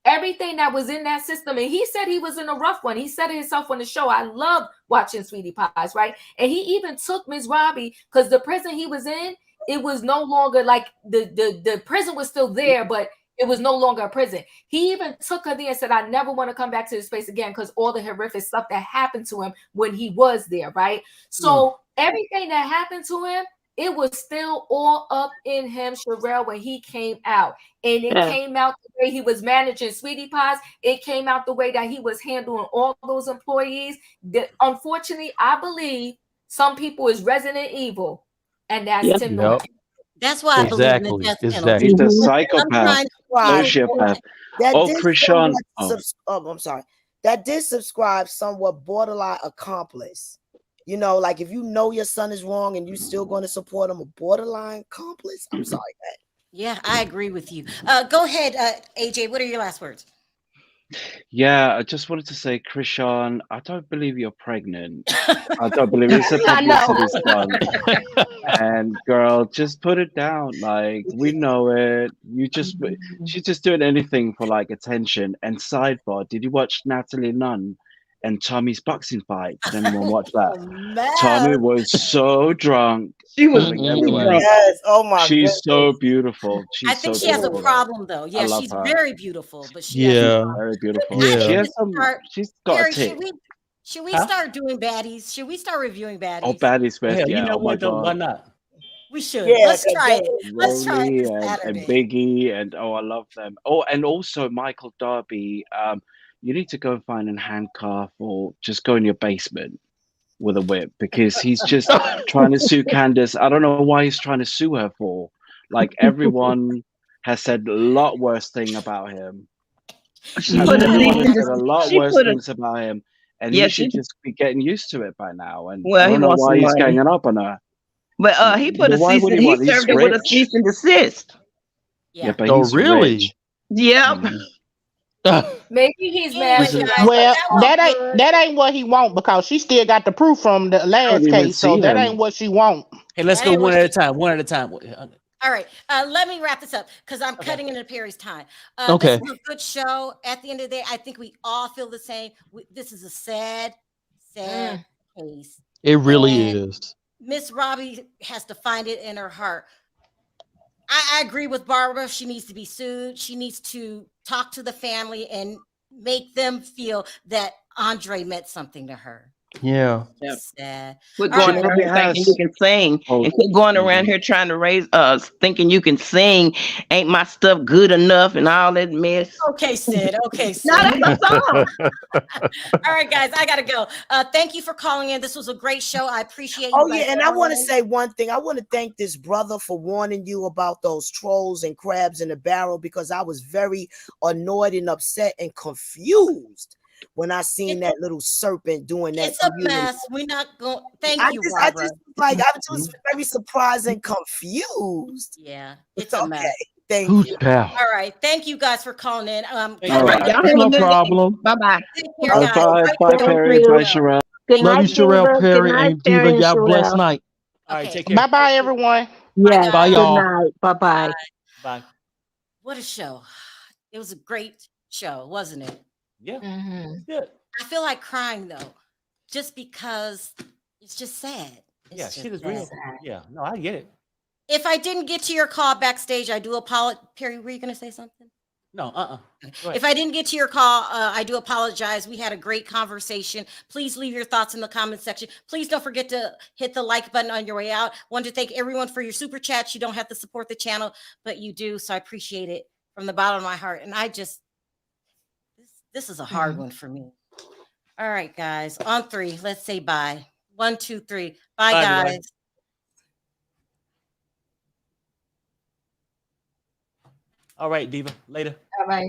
everything that was in that system, and he said he was in a rough one. He said it himself on the show. I love watching Sweetie Pies, right? And he even took Miss Robbie, because the prison he was in, it was no longer like the prison was still there, but it was no longer a prison. He even took her there and said, I never want to come back to this place again, because all the horrific stuff that happened to him when he was there, right? So everything that happened to him, it was still all up in him, Sharrell, when he came out. And it came out the way he was managing Sweetie Pies. It came out the way that he was handling all those employees. Unfortunately, I believe some people is Resident Evil, and that's Tim Norton. That's why I believe in the death penalty. He's a psychopath, sociopath. Chrisean. I'm sorry. That did subscribe somewhat borderline accomplice. Like if your son is wrong and you still going to support him, a borderline accomplice. I'm sorry, man. Yeah, I agree with you. Go ahead, AJ. What are your last words? Yeah, I just wanted to say, Chrisean, I don't believe you're pregnant. I don't believe it's a publicity stunt. And girl, just put it down. Like, we know it. She's just doing anything for like attention. And sidebar, did you watch Natalie Nunn and Tommy's boxing fight? Did anyone watch that? Tommy was so drunk. She was yes. Oh my! She's so beautiful. I think she has a problem though. Yeah, she's very beautiful, but she very beautiful. Yeah. She's got a tick. Should we Huh? start doing baddies? Should we start reviewing baddies? Oh, baddies best. Hell, you Yeah. know Oh my what though? Why god. not? We should. Yeah, Let's 'cause try that- it. Let's try it Romy this and Saturday. Biggie and I love them. Oh, and also Michael Darby. You need to go and find a handcuff or just go in your basement with a whip because he's just trying to sue Candiace. I don't know why he's trying to sue her for. Like everyone has said a lot worse thing about him. She put a cease Everyone and has said a lot she worse put a things about him, and yeah, he should just be getting used to it by now. And well, I he don't know wants why some he's money. ganging up on her. But he put But a why cease would and he he want? He's served her with a rich. cease and desist. Yeah. But Oh, he's really? rich. Yep. Maybe he's mad. Anyway, at guys, her. Well, was that ain't what he want because she still got the proof from the I last couldn't even case, so see that him. ain't what she want. Hey, let's That go ain't one what at a time. One at a time. All right, let me wrap this up because I'm cutting into Perry's time. Okay. This is a good show. At the end of the day, I think we all feel the same. This is a sad case. It really And is. Miss Robbie has to find it in her heart. I agree with Barbara. She needs to be sued. She needs to talk to the family and make them feel that Andre meant something to her. Yeah. Sad. Quit All going right. around here thinking you can sing, and quit going around here trying to raise us thinking you can sing. Ain't my stuff good enough and all that mess. Okay, Sid. Okay, Sid. No, that's a song. All right, guys, I gotta go. Thank you for calling in. This was a great show. I appreciate you. Oh guys yeah, and I want to calling in. say one thing. I want to thank this brother for warning you about those trolls and crabs in the barrel because I was very annoyed and upset and confused when I seen that little serpent doing that. It's a mess. We're not going. Thank you, I Barbara. was just very surprised and confused. Yeah, it's a mess. Thank Who's you. pal? All right, thank you guys for calling in. All right, y'all have a No good problem. Bye bye. Take care, guys. Bye, Perry. Bye, Sharrell. Good Love night, you, Sharrell, Diva. Perry, Good night, and Diva. Perry and Y'all blessed Sharrell. night. All right, take care. Bye bye, everyone. Yes. Bye, Good y'all. night. Bye bye. Bye. What a show! It was a great show, wasn't it? Yeah. Mhm. Good. I feel like crying though, just because it's just sad. It's Yeah, just shit is sad. real. Yeah. No, I get it. If I didn't get to your call backstage, I do apologize. Perry, were you going to say something? No, Go ahead. If I didn't get to your call, I do apologize. We had a great conversation. Please leave your thoughts in the comment section. Please don't forget to hit the like button on your way out. Want to thank everyone for your super chats. You don't have to support the channel, but you do. So I appreciate it from the bottom of my heart. And this is a hard one for me. All right, guys. On 3, let's say bye. 1, 2, 3. Bye, Bye, guys. everybody. All right, Diva. Later. All right.